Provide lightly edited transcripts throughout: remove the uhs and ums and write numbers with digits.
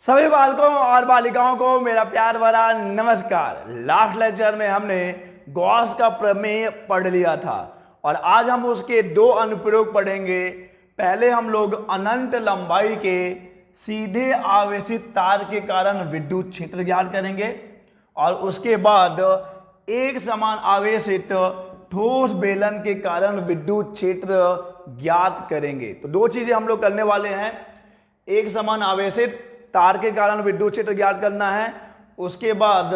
सभी बालकों और बालिकाओं को मेरा प्यार भरा नमस्कार। लास्ट लेक्चर में हमने गॉस का प्रमेय पढ़ लिया था और आज हम उसके दो अनुप्रयोग पढ़ेंगे। पहले हम लोग अनंत लंबाई के सीधे आवेशित तार के कारण विद्युत क्षेत्र ज्ञात करेंगे और उसके बाद एक समान आवेशित ठोस बेलन के कारण विद्युत क्षेत्र ज्ञात करेंगे। तो दो चीजें हम लोग करने वाले हैं। एक समान आवेशित तार के कारण विद्युत क्षेत्र ज्ञात करना है, उसके बाद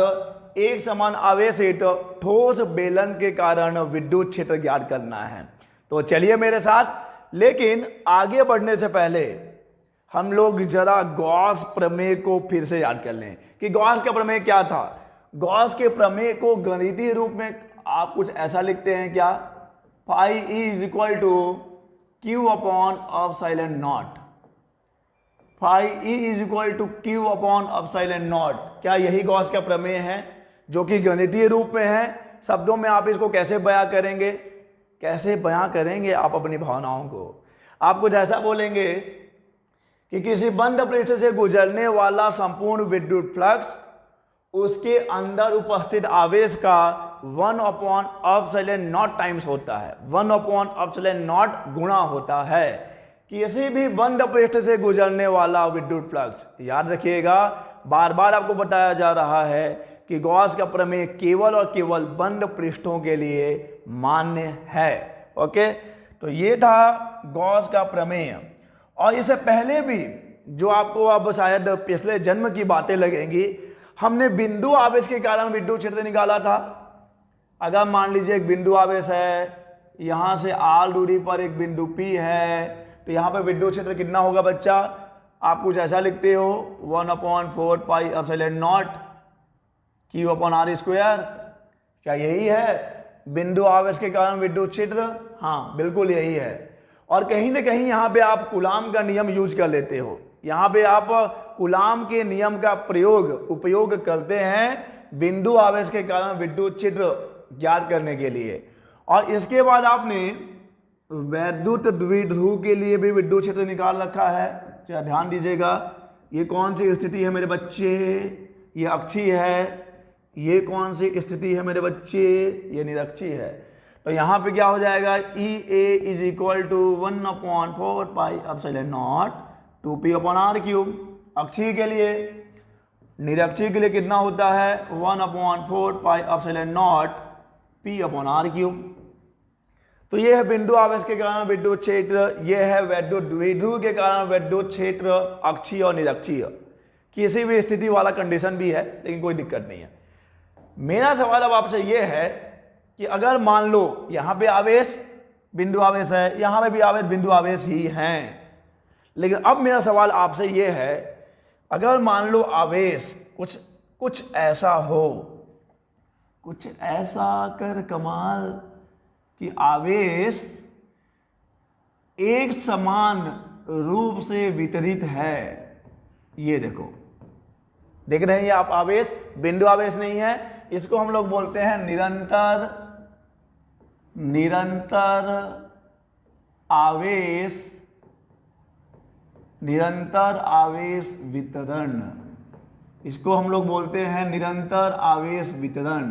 एक समान आवेशित ठोस बेलन के कारण विद्युत क्षेत्र ज्ञात करना है। तो चलिए मेरे साथ। लेकिन आगे बढ़ने से पहले हम लोग जरा गॉस प्रमेय को फिर से याद कर लें कि गॉस का प्रमेय क्या था। गॉस के प्रमेय को गणितीय रूप में आप कुछ ऐसा लिखते हैं क्या, phi is equal to Q upon epsilon naught. Phi E is equal to Q upon epsilon naught. क्या यही गॉस का प्रमेय है जो कि गणितीय रूप में है? शब्दों में आप इसको कैसे बयां करेंगे, कैसे बयां करेंगे आप अपनी भावनाओं को? आप कुछ ऐसा बोलेंगे कि किसी बंद पृष्ठ से गुजरने वाला संपूर्ण विद्युत फ्लक्स उसके अंदर उपस्थित आवेश का 1 अपॉन एप्सिलॉन नॉट टाइम्स होता है, 1 अपॉन एप्सिलॉन नॉट गुणा होता है किसी भी बंद पृष्ठ से गुजरने वाला विद्युत फ्लक्स। याद रखिएगा, बार बार आपको बताया जा रहा है कि गॉस का प्रमेय केवल और केवल बंद पृष्ठों के लिए मान्य है। ओके, तो ये था गॉस का प्रमेय। और इससे पहले भी जो आपको अब शायद पिछले जन्म की बातें लगेंगी, हमने बिंदु आवेश के कारण विद्युत क्षेत्र निकाला था। अगर मान लीजिए एक बिंदु आवेश है, यहां से आर दूरी पर एक बिंदु P है, तो यहां पे विद्युत क्षेत्र कितना होगा बच्चा? आप कुछ ऐसा लिखते हो 1/4 pi epsilon naught q upon r square. क्या यही है बिंदु आवेश के कारण विद्युत क्षेत्र? हाँ, बिल्कुल यही है। और कहीं ना कहीं यहाँ पे आप कूलाम का नियम यूज कर लेते हो। यहाँ पे आप कूलाम के नियम का उपयोग करते हैं बिंदु आवेश के कारण विद्युत क्षेत्र ज्ञात करने के लिए। और इसके बाद आपने वैद्युत द्विध्रुव के लिए भी विद्युत क्षेत्र निकाल रखा है। क्या ध्यान दीजिएगा, ये कौन सी स्थिति है मेरे बच्चे? ये अक्षीय है। ये कौन सी स्थिति है मेरे बच्चे? ये निरक्षीय है। तो यहाँ पे क्या हो जाएगा? E A is equal to 1/4 pi epsilon naught 2p upon are cube अक्षीय के लिए। निरक्षीय के लिए कितना होता है? 1/4 pi epsilon naught p upon are cube. तो ये है बिंदु आवेश के कारण विद्युत क्षेत्र, ये है वैद्युत द्विध्रुव के कारण विद्युत क्षेत्र, अक्षीय और निरक्षीय। किसी भी स्थिति वाला कंडीशन भी है, लेकिन कोई दिक्कत नहीं है। मेरा सवाल अब आपसे ये है कि अगर मान लो यहां पे आवेश बिंदु आवेश है, यहां पे भी आवेश बिंदु आवेश ही हैं, लेकिन अब मेरा सवाल आपसे ये है, अगर मान लो आवेश कुछ ऐसा हो, कुछ ऐसा कर कमाल कि आवेश एक समान रूप से वितरित है। ये देखो, देख रहे हैं ये आप, आवेश बिंदु आवेश नहीं है, इसको हम लोग बोलते हैं निरंतर आवेश वितरण। इसको हम लोग बोलते हैं निरंतर आवेश वितरण,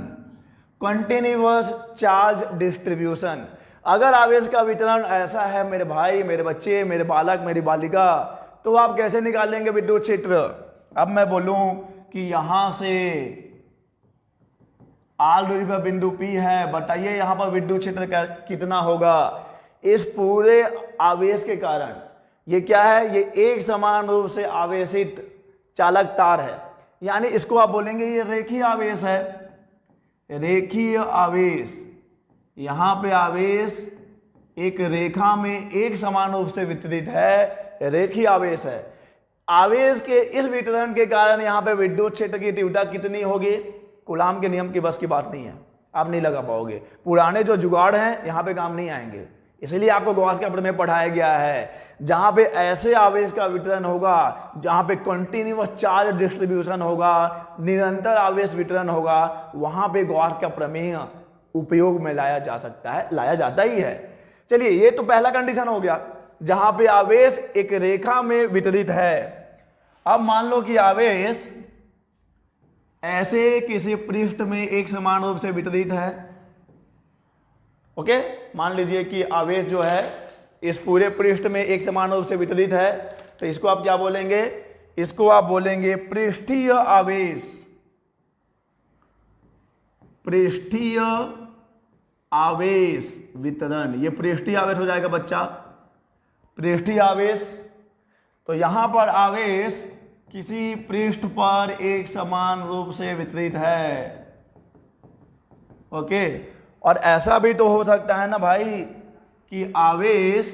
कंटिन्यूअस चार्ज डिस्ट्रीब्यूशन। अगर आवेश का वितरण ऐसा है मेरे भाई, मेरे बच्चे, मेरे बालक, मेरी बालिका, तो आप कैसे निकालेंगे विद्युत क्षेत्र? अब मैं बोलूं कि यहां से आर दूरी पर बिंदु P है, बताइए यहां पर विद्युत क्षेत्र कितना होगा? इस पूरे आवेश के कारण ये क्या है? ये एक समान रूप से आवेशित चालक तार है, यानी इसको आप बोलेंगे ये रेखीय आवेश है। रेखीय आवेश, यहां पे आवेश एक रेखा में एक समान रूप से वितरित है, रेखीय आवेश है। आवेश के इस वितरण के कारण यहां पे विद्युत क्षेत्र की तीव्रता कितनी होगी? कूलाम के नियम की बस की बात नहीं है, आप नहीं लगा पाओगे। पुराने जो जुगाड़ हैं यहां पे काम नहीं आएंगे, इसलिए आपको गॉस का प्रमेय पढ़ाया गया है। जहां पे ऐसे आवेश का वितरण होगा, जहां पे कंटिन्यूअस चार्ज डिस्ट्रीब्यूशन होगा, निरंतर आवेश वितरण होगा, वहां पे गॉस का प्रमेय उपयोग में लाया जा सकता है, लाया जाता ही है। चलिए, ये तो पहला कंडीशन हो गया, जहां पे आवेश एक रेखा में वितरित है। अब मान लो कि आवेश ऐसे किसी पृष्ठ में एक समान रूप से वितरित है। ओके, मान लीजिए कि आवेश जो है इस पूरे पृष्ठ में एक समान रूप से वितरित है, तो इसको आप क्या बोलेंगे? इसको आप बोलेंगे पृष्ठीय आवेश। पृष्ठीय आवेश वितरण, ये पृष्ठीय आवेश हो जाएगा बच्चा, पृष्ठीय आवेश। तो यहां पर आवेश किसी पृष्ठ पर एक समान रूप से वितरित है। ओके, और ऐसा भी तो हो सकता है ना भाई कि आवेश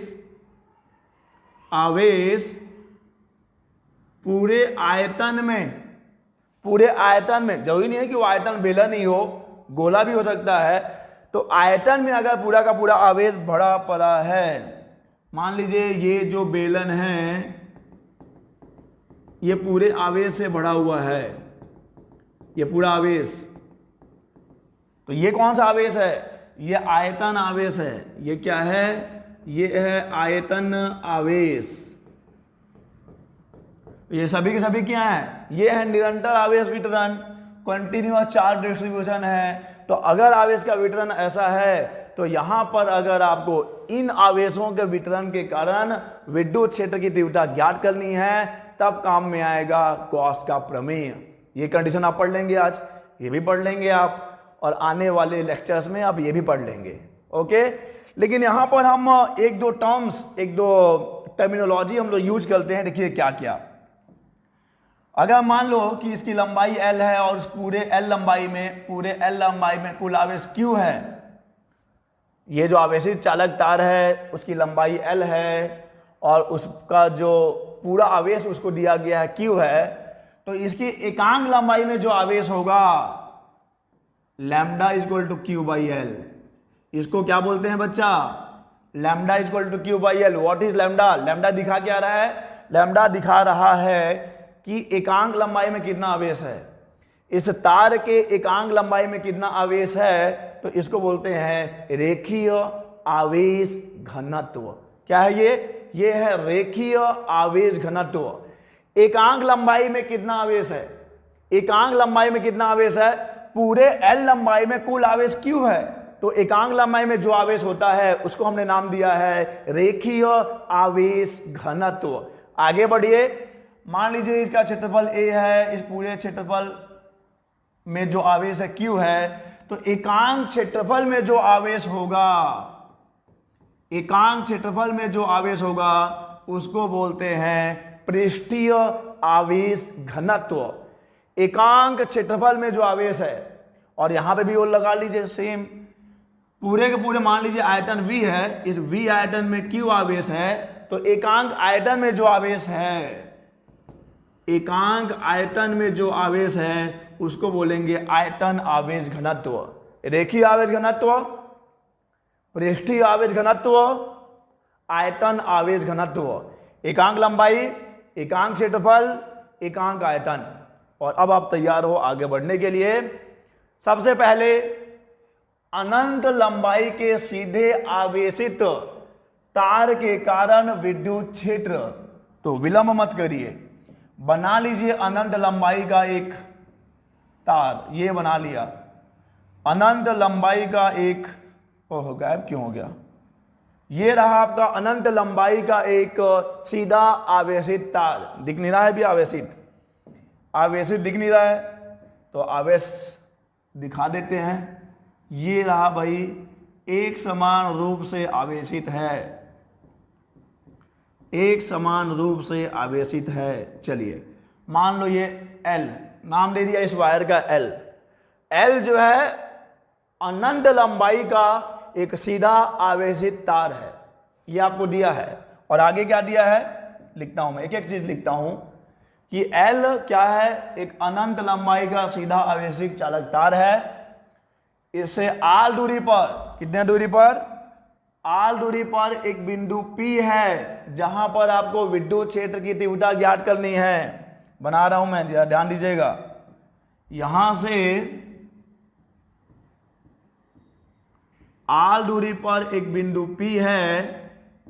पूरे आयतन में, जरूरी नहीं है कि वो आयतन बेलन ही हो, गोला भी हो सकता है। तो आयतन में अगर पूरा का पूरा आवेश भरा पड़ा है, मान लीजिए ये जो बेलन है ये पूरे आवेश से भरा हुआ है, ये पूरा आवेश, तो ये कौन सा आवेश है? ये आयतन आवेश है। ये क्या है? ये है आयतन आवेश। ये सभी के सभी क्या है? ये है निरंतर आवेश वितरण, कंटिन्यूअस चार्ज डिस्ट्रीब्यूशन है। तो अगर आवेश का वितरण ऐसा है, तो यहां पर अगर आपको इन आवेशों के वितरण के कारण विद्युत क्षेत्र की तीव्रता ज्ञात करनी है, तब काम में आएगा गॉस का प्रमेय। ये कंडीशन आप पढ़ लेंगे आज, ये भी पढ़ लेंगे आप, और आने वाले लेक्चर्स में आप ये भी पढ़ लेंगे। ओके, लेकिन यहां पर हम एक दो टर्मिनोलॉजी हम लोग यूज करते हैं। देखिए क्या क्या, अगर मान लो कि इसकी लंबाई L है और पूरे L लंबाई में कुल आवेश Q है। ये जो आवेशित चालक तार है उसकी लंबाई L है और उसका जो पूरा आवेश उसको दिया गया है Q है। तो इसकी एकांक लंबाई में जो आवेश होगा lambda equal to Q by L, इसको क्या बोलते हैं बच्चा? Lambda equal to Q by L। What is lambda? Lambda दिखा क्या रहा है? लैम्डा दिखा रहा है कि एकांक लंबाई में कितना आवेश है, इस तार के एकांक लंबाई में कितना आवेश है, तो इसको बोलते हैं रेखीय आवेश घनत्व। क्या है ये? ये है रेखीय आवेश घनत्व। एकांक लंबाई में कितना आवेश है? एकांक लंबाई में कितना आवेश है? पूरे L लंबाई में कुल आवेश Q है, तो एकांक लंबाई में जो आवेश होता है उसको हमने नाम दिया है रेखीय आवेश घनत्व। आगे बढ़िए, मान लीजिए इसका क्षेत्रफल A है, इस पूरे क्षेत्रफल में जो आवेश है Q है, तो एकांक क्षेत्रफल में जो आवेश होगा, उसको बोलते हैं पृष्ठीय आवेश घनत्व। एकांक क्षेत्रफल में जो आवेश है, और यहां पे भी और लगा लीजिए सेम, पूरे के पूरे मान लीजिए आयतन V है, इस V आयतन में Q आवेश है, तो एकांक आयतन में जो आवेश है उसको बोलेंगे आयतन आवेश घनत्व। रेखीय आवेश घनत्व, पृष्ठीय आवेश घनत्व, आयतन आवेश घनत्व, एकांक लंबाई, एकांक क्षेत्रफल, एकांक आयतन। और अब आप तैयार हो आगे बढ़ने के लिए। सबसे पहले अनंत लंबाई के सीधे आवेशित तार के कारण विद्युत क्षेत्र, तो विलंब मत करिए, बना लीजिए अनंत लंबाई का एक तार, ये बना लिया अनंत लंबाई का एक, ओह गायब क्यों हो गया, ये रहा आपका अनंत लंबाई का एक सीधा आवेशित तार। दिख नहीं रहा है भी? आवेशित दिख नहीं रहा है, तो आवेश दिखा देते हैं। ये रहा भाई, एक समान रूप से आवेशित है, चलिए मान लो ये L, नाम दे दिया इस वायर का L जो है अनंत लंबाई का एक सीधा आवेशित तार है, ये आपको दिया है। और आगे क्या दिया है लिखता हूं मैं, एक एक चीज लिखता हूं कि L क्या है? एक अनंत लंबाई का सीधा आवेशित चालक तार है। इससे आल दूरी पर, कितने दूरी पर? आल दूरी पर एक बिंदु P है, जहां पर आपको विद्युत क्षेत्र की तीव्रता ज्ञात करनी है। बना रहा हूं मैं, ध्यान दीजिएगा। यहां से आल दूरी पर एक बिंदु P है,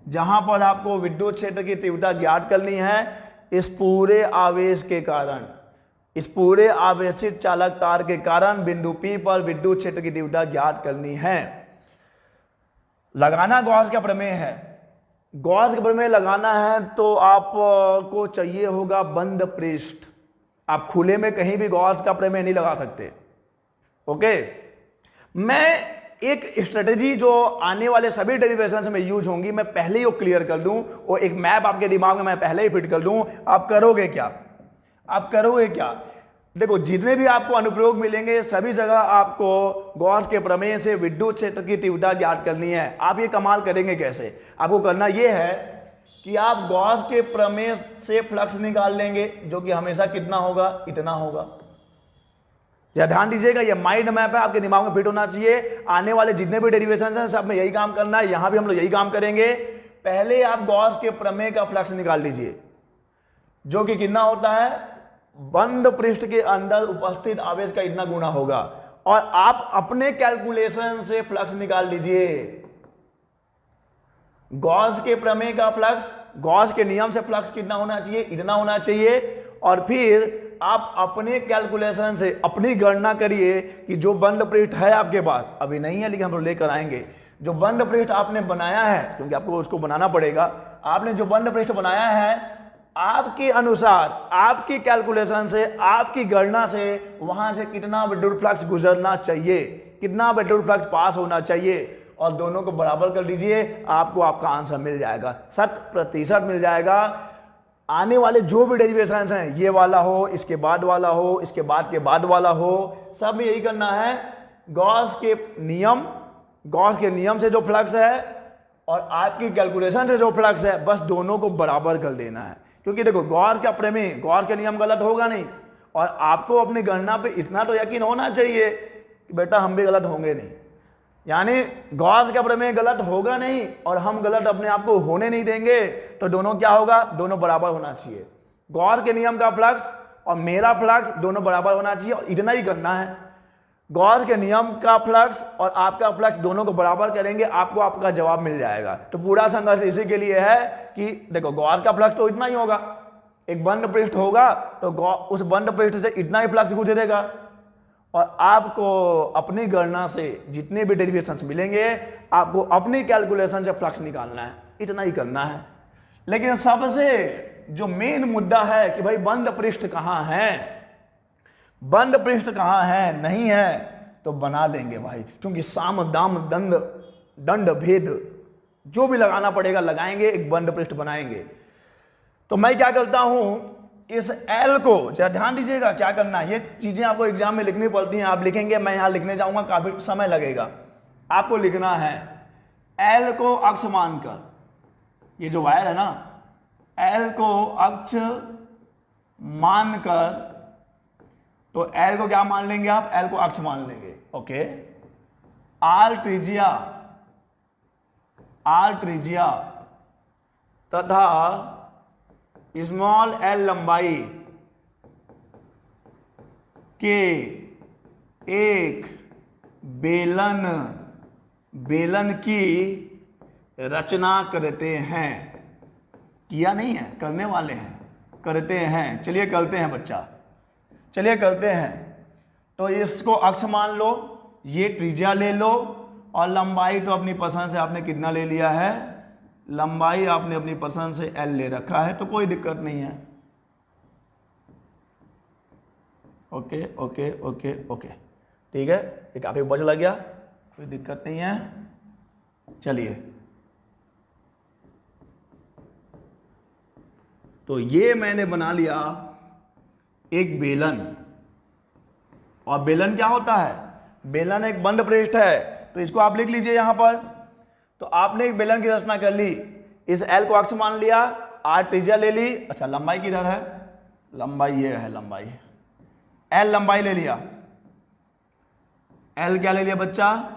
जहां पर आपको विद्युत क्षेत्र की तीव्रता ज्ञात करनी है। इस पूरे आवेश के कारण, इस पूरे आवेशित चालक तार के कारण बिंदु P पर विद्युत क्षेत्र की तीव्रता ज्ञात करनी है। लगाना गॉस का प्रमेय है। गॉस का प्रमेय लगाना है तो आपको चाहिए होगा बंद पृष्ठ। आप खुले में कहीं भी गॉस का प्रमेय नहीं लगा सकते। ओके, मैं एक स्ट्रेटेजी जो आने वाले सभी डेरिवेशन में यूज होंगी, मैं पहले ही वो क्लियर कर दूं, और एक मैप आपके दिमाग में मैं पहले ही फिट कर दूं। आप करोगे क्या? आप करोगे क्या? देखो, जितने भी आपको अनुप्रयोग मिलेंगे सभी जगह आपको गॉस के प्रमेय से विद्युत क्षेत्र की तीव्रता ज्ञात करनी है। आप ये कमाल करेंगे कैसे? आपको करना ये है कि आप गॉस के प्रमेय से फ्लक्स निकाल लेंगे, जो कि हमेशा कितना होगा? इतना होगा। या ध्यान दीजिएगा, ये माइंड मैप है, आपके दिमाग में फिट होना चाहिए। आने वाले जितने भी डेरिवेशन हैं सब में यही काम करना है। यहां भी हम लोग यही काम करेंगे। पहले आप गॉस के प्रमेय का फ्लक्स निकाल लीजिए, जो कि कितना होता है? बंद पृष्ठ के अंदर उपस्थित आवेश का इतना गुना होगा। और आप अपने कैलकुलेशन से फ्लक्स निकाल लीजिए। गॉस के प्रमेय का फ्लक्स, गॉस के नियम से फ्लक्स कितना होना चाहिए? इतना होना चाहिए। और फिर आप अपने कैलकुलेशन से अपनी गणना करिए कि जो बंद पृष्ठ है आपके पास, अभी नहीं है लेकिन हम लोग लेकर आएंगे, जो बंद पृष्ठ आपने बनाया है, क्योंकि आपको उसको बनाना पड़ेगा, आपने जो बंद पृष्ठ बनाया है, आपके अनुसार, आपकी कैलकुलेशन से, आपकी गणना से वहां से कितना विद्युत फ्लक्स गुजरना चाहिए, कितना विद्युत फ्लक्स पास होना चाहिए, और दोनों को बराबर कर लीजिए, आपको आपका आंसर मिल जाएगा, 100% मिल जाएगा। आने वाले जो भी डेरिवेशंस हैं, ये वाला हो, इसके बाद वाला हो, इसके बाद के बाद वाला हो, सब में यही करना है। गॉस के नियम से जो फ्लक्स है और आपकी कैलकुलेशन से जो फ्लक्स है, बस दोनों को बराबर कर देना है। क्योंकि देखो, गॉस का प्रमेय, गॉस का नियम गलत होगा नहीं, और आपको अपनी गणना पे इतना तो यकीन होना चाहिए कि बेटा हम भी गलत होंगे नहीं। यानी गॉस का प्रमेय गलत होगा नहीं और हम गलत अपने आप को होने नहीं देंगे, तो दोनों क्या होगा? दोनों बराबर होना चाहिए। गॉस के नियम का फ्लक्स और मेरा फ्लक्स दोनों बराबर होना चाहिए, और इतना ही करना है। गॉस के नियम का फ्लक्स और आपका फ्लक्स दोनों को बराबर करेंगे, आपको आपका जवाब मिल जाएगा। तो पूरा संघर्ष इसी के लिए है कि देखो, गॉस का फ्लक्स तो इतना ही होगा, एक बंद पृष्ठ होगा तो उस बंद पृष्ठ से इतना ही फ्लक्स गुजरेगा, और आपको अपनी गणना से जितने भी डेरिवेशंस मिलेंगे, आपको अपनी कैलकुलेशन से फ्लक्स निकालना है, इतना ही करना है। लेकिन सबसे जो मेन मुद्दा है कि भाई बंद पृष्ठ कहां है, बंद पृष्ठ कहां है, नहीं है तो बना लेंगे भाई, क्योंकि साम दाम दंड भेद जो भी लगाना पड़ेगा लगाएंगे, एक बंद पृष्ठ बनाएंगे। तो मैं क्या करता हूं, इस L को जरा ध्यान दीजिएगा क्या करना है। ये चीजें आपको एग्जाम में लिखनी पड़ती हैं, आप लिखेंगे, मैं यहां लिखने जाऊंगा, काफी समय लगेगा। आपको लिखना है L को अक्ष मानकर, ये जो वायर है ना, L को अक्ष मानकर, तो L को क्या मान लेंगे आप? L को अक्ष मान लेंगे। ओके, R त्रिज्या तथा स्मॉल l लंबाई के एक बेलन की रचना करते हैं। किया नहीं है, करने वाले हैं, करते हैं। चलिए करते हैं बच्चा, चलिए करते हैं। तो इसको अक्ष मान लो, ये त्रिज्या ले लो, और लंबाई तो अपनी पसंद से आपने कितना ले लिया है? लंबाई आपने अपनी पसंद से L ले रखा है, तो कोई दिक्कत नहीं है। ओके ओके ओके ओके, ठीक है, ये काफी बच लग गया, कोई दिक्कत नहीं है। चलिए, तो ये मैंने बना लिया एक बेलन, और बेलन क्या होता है? बेलन एक बंद पृष्ठ है, तो इसको आप लिख लीजिए यहां पर। तो आपने एक बेलन की रचना कर ली, इस L को अक्ष मान लिया, R त्रिज्या ले ली। अच्छा, लंबाई किधर है? लंबाई ये है, लंबाई L लंबाई ले लिया। L क्या ले लिया बच्चा?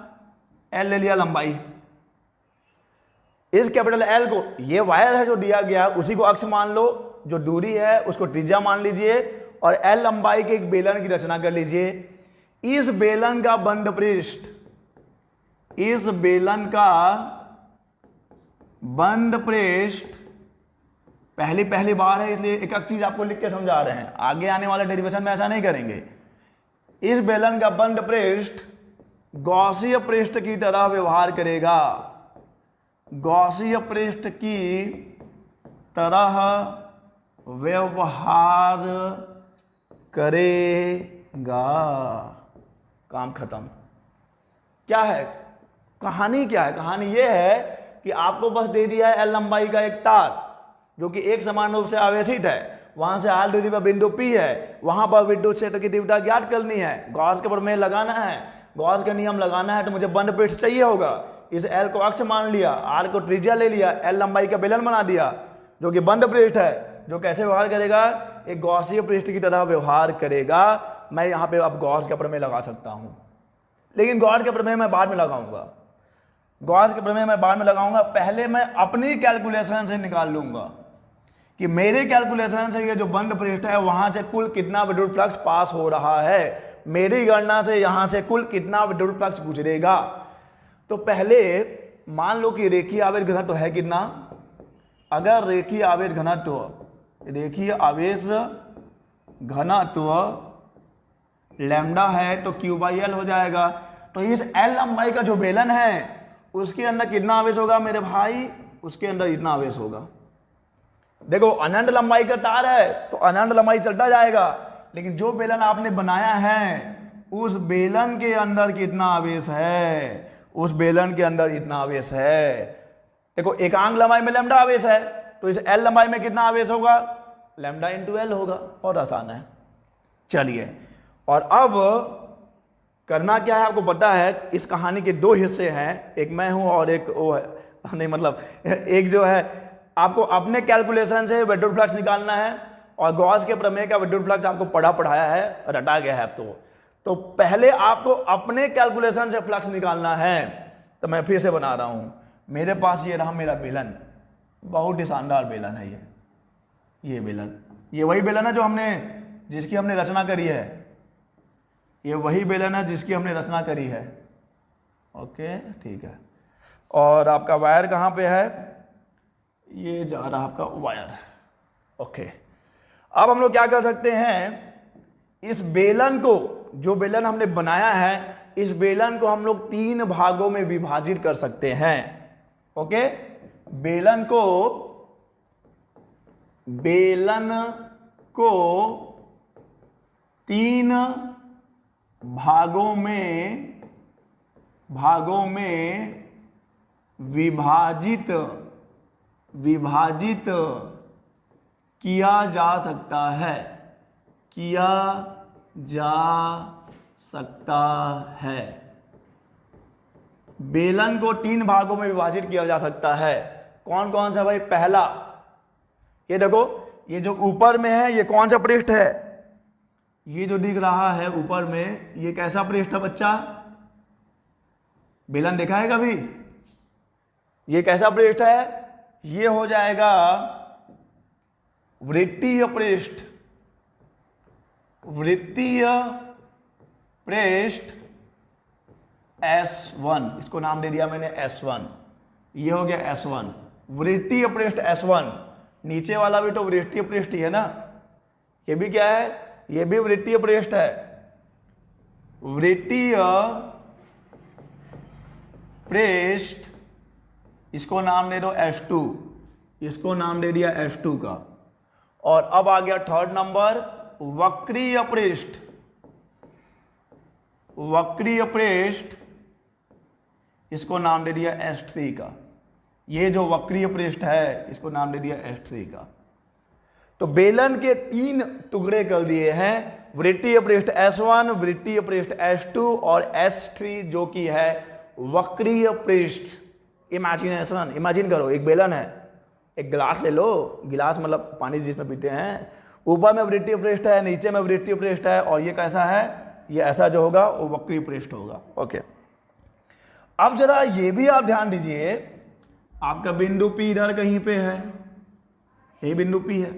L ले लिया लंबाई। इस कैपिटल L को, ये वायर है जो दिया गया, उसी को अक्ष मान लो, जो दूरी है उसको त्रिज्या मान लीजिए, और L लंबाई के एक बेलन की रचना कर लीजिए। इस बेलन का बंद पृष्ठ, इस बेलन का बंद पृष्ठ पहली पहली बार है इसलिए एक एक चीज आपको लिख के समझा रहे हैं, आगे आने वाले डेरिवेशन में ऐसा नहीं करेंगे। इस बेलन का बंद पृष्ठ गॉसीय पृष्ठ की तरह व्यवहार करेगा, गॉसीय पृष्ठ की तरह व्यवहार करेगा। काम खत्म। क्या है कहानी? क्या है कहानी? यह है कि आपको बस दे दिया है एल लंबाई का एक तार जो कि एक समान रूप से आवेशित है, वहां से आल दूरी पर बिंदु P है, वहां पर विद्युत क्षेत्र की तीव्रता ज्ञात करनी है, गॉस के प्रमेय लगाना है, गॉस का नियम लगाना है, तो मुझे बंद पृष्ठ चाहिए होगा। इस एल को अक्ष मान लिया, आर को त्रिज्या ले लिया, एल लंबाई का बेलन बना दिया जो कि बंद पृष्ठ है, जो कैसे व्यवहार करेगा? एक गॉसीय पृष्ठ की तरह व्यवहार करेगा। मैं यहाँ पे अब गॉस का प्रमेय लगा सकता हूँ, लेकिन गॉस के प्रमेय मैं बाद में लगाऊंगा, गॉस के प्रमेय मैं बाद में लगाऊंगा। पहले मैं अपनी कैलकुलेशन से निकाल लूंगा कि मेरे कैलकुलेशन से ये जो बंद पृष्ठ है वहां से कुल कितना विद्युत फ्लक्स पास हो रहा है, मेरी गणना से यहां से कुल कितना विद्युत फ्लक्स गुजरेगा। तो पहले मान लो कि रेखीय आवेश घनत्व है कितना? अगर रेखीय आवेश घनत्व लैम्डा है तो Q/L हो जाएगा। तो इस L लंबाई का जो बेलन है उसके अंदर कितना आवेश होगा मेरे भाई? उसके अंदर इतना आवेश होगा। देखो अनंत लंबाई का तार है तो अनंत लंबाई चलता जाएगा, लेकिन जो बेलन आपने बनाया है उस बेलन के अंदर कितना आवेश है? उस बेलन के अंदर इतना आवेश है। देखो एकांक लंबाई में लैम्डा आवेश है, तो इस एल लंबाई में कितना आवेश होगा? लैम्डा इंटू एल होगा। और आसान है। चलिए, और अब करना क्या है आपको पता है। इस कहानी के दो हिस्से हैं, एक मैं हूं और एक वो है, नहीं मतलब एक जो है आपको अपने कैलकुलेशन से विद्युत फ्लक्स निकालना है और गॉस के प्रमेय का विद्युत फ्लक्स आपको पढ़ाया है, रटा गया है। तो पहले आपको अपने कैलकुलेशन से फ्लक्स निकालना है। तो मैं फिर से बना रहा हूं, मेरे पास ये रहा मेरा बेलन, बहुत ही शानदार बेलन है ये बेलन, ये वही बेलन है जिसकी हमने रचना करी है, ये वही बेलन है जिसकी हमने रचना करी है। ओके ठीक है। और आपका वायर कहाँ पे है? ये जा रहा आपका वायर। ओके, अब हम लोग क्या कर सकते हैं, इस बेलन को, जो बेलन हमने बनाया है, इस बेलन को हम लोग 3 भागों में विभाजित कर सकते हैं। ओके, बेलन को 3 भागों में विभाजित किया जा सकता है। बेलन को 3 भागों में विभाजित किया जा सकता है। कौन कौन सा भाई? पहला, ये देखो, ये जो ऊपर में है ये कौन सा पृष्ठ है? ये जो दिख रहा है ऊपर में, ये कैसा पृष्ठ है बच्चा? बेलन देखा है कभी? ये कैसा पृष्ठ है? ये हो जाएगा वृत्तीय पृष्ठ। वृत्तीय पृष्ठ S1, इसको नाम दे दिया मैंने S1। ये हो गया S1, वृत्तीय पृष्ठ S1। नीचे वाला भी तो वृत्तीय पृष्ठ ही है ना, ये भी क्या है? ये भी वृत्तीय पृष्ठ है। वृत्तीय पृष्ठ, इसको नाम दे दो S2, इसको नाम दे दिया S2 का। और अब आ गया थर्ड नंबर, वक्रीय पृष्ठ। वक्रीय पृष्ठ, इसको नाम दे दिया S3 का। ये जो वक्रीय पृष्ठ है इसको नाम दे दिया S3 का। तो बेलन के 3 टुकड़े कर दिए हैं, वृत्तीय पृष्ठ S1, वृत्तीय पृष्ठ S2 और S3 जो कि है वक्रीय पृष्ठ। इमेजिन करो, एक बेलन है, एक गिलास ले लो, गिलास मतलब पानी जिसमें पीते हैं, ऊपर में वृत्तीय पृष्ठ है, नीचे में वृत्तीय पृष्ठ है, और ये कैसा है? ये ऐसा जो होगा वो वक्रीय पृष्ठ होगा। ओके, अब जरा ये भी आप ध्यान दीजिए, आपका बिंदु P इधर कहीं पे है, यही बिंदु P है,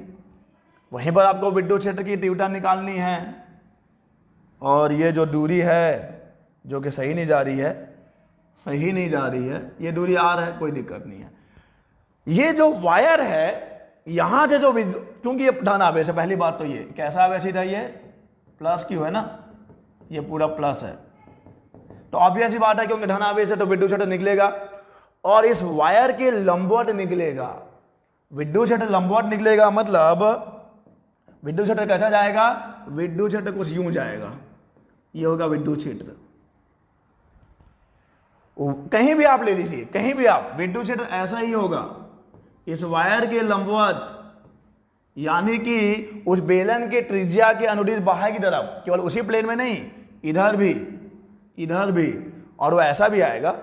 वहीं पर आपको विद्युत क्षेत्र की तीव्रता निकालनी है, और ये जो दूरी है जो कि सही नहीं जा रही है, ये दूरी R है, कोई दिक्कत नहीं है। ये जो वायर है यहां से जो क्योंकि ये धन आवेश है, पहली बात तो ये कैसा आवेश था, ये प्लस क्यू है ना, ये पूरा प्लस है, तो ऑब्वियस ही बात है क्योंकि धन आवेश है तो विद्युत क्षेत्र निकलेगा और इस वायर के लंबवत निकलेगा। विद्युत क्षेत्र लंबवत निकलेगा मतलब विद्युत क्षेत्र कैसा जाएगा, विद्युत क्षेत्र कुछ यूं जाएगा, ये होगा विद्युत क्षेत्र। कहीं भी आप ले लीजिए, कहीं भी आप, विद्युत क्षेत्र ऐसा ही होगा, इस वायर के लंबवत, यानी कि उस बेलन के त्रिज्या के अनुदिश बाहर की तरफ, केवल उसी प्लेन में नहीं, इधर भी, इधर भी, और वो ऐसा भी आएगा।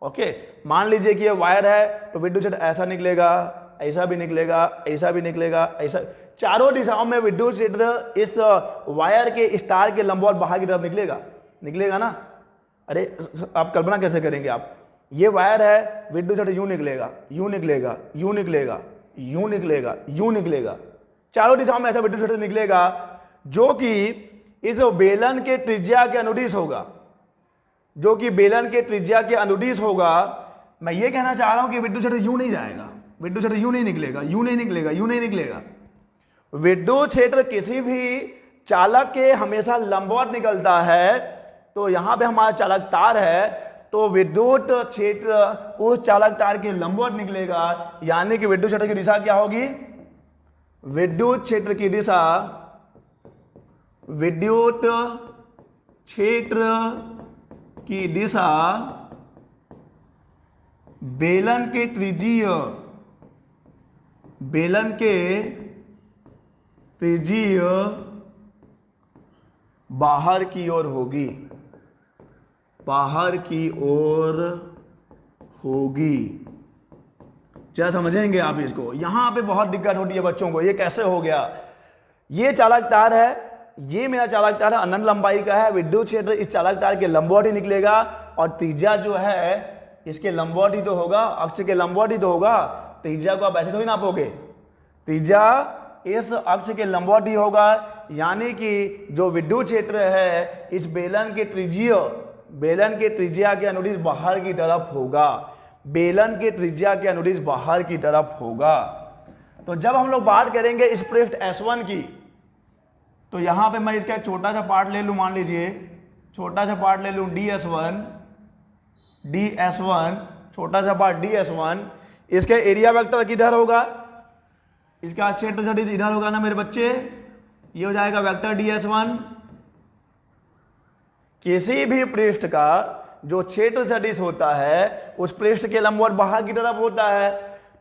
ओके, मान लीजिए कि ये वायर है तो विद्युत क्षेत्र ऐसा निकलेगा, ऐसा भी निकलेगा, ऐसा भी निकलेगा, ऐसा, चारों दिशाओं में विद्युत क्षेत्र इस वायर के स्टार के लंबवत बाहर की तरफ निकलेगा, निकलेगा ना। अरे आप कल्पना कैसे करेंगे आप, ये वायर है, विद्युत क्षेत्र यूं निकलेगा, यूं निकलेगा, यूं निकलेगा, यूं निकलेगा, यूं निकलेगा, चारों दिशाओं में ऐसा विद्युत क्षेत्र निकलेगा जो कि इस बेलन के त्रिज्या के अनुदिश होगा, जो कि बेलन के त्रिज्या के अनुदिश होगा। मैं ये कहना चाह रहा हूं कि विद्युत क्षेत्र यूं नहीं जाएगा, विद्युत क्षेत्र यूं नहीं निकलेगा, यूं नहीं निकलेगा, यूं नहीं निकलेगा। विद्युत क्षेत्र किसी भी चालक के हमेशा लंबवत निकलता है, तो यहां पे हमारा चालक तार है, तो विद्युत क्षेत्र उस चालक तार के लंबवत निकलेगा, यानी कि विद्युत क्षेत्र की दिशा क्या होगी, विद्युत क्षेत्र की दिशा, विद्युत क्षेत्र की दिशा बेलन के त्रिज्यीय, बेलन के त्रिज्यीय बाहर की ओर होगी, बाहर की ओर होगी। क्या समझेंगे आप इसको, यहां पे बहुत दिक्कत होती है बच्चों को, ये कैसे हो गया, ये चालक तार है, ये मेरा चालक तार है, अनंत लंबाई का है, विद्युत क्षेत्र इस चालक तार के लंबवत ही निकलेगा और त्रिज्या जो है इसके लंबवत ही तो होगा, अक्ष के लंबवत ही तो होगा, त्रिज्या को आप ऐसे थोड़ी नापोगे, त्रिज्या इस अक्ष के लंबवत ही होगा, यानी कि जो विद्युत क्षेत्र है इस बेलन के त्रिज्यीय, बेलन के त्रिज्या के अनुदिश बाहर की तरफ होगा, बेलन के त्रिज्या के अनुदिश बाहर की तरफ होगा। तो जब हम लोग बात करेंगे इस पृष्ठ S1 की, तो यहां पे मैं इसका एक छोटा सा पार्ट ले लूं, मान लीजिए छोटा सा पार्ट ले लूं DS1, DS1, छोटा सा पार्ट DS1, इसका एरिया वेक्टर किधर होगा, इसका क्षेत्र सदिश इधर होगा ना मेरे बच्चे, ये हो जाएगा वेक्टर DS1। किसी भी पृष्ठ का जो क्षेत्र सदिश होता है उस पृष्ठ के लंबवत बाहर की तरफ होता है,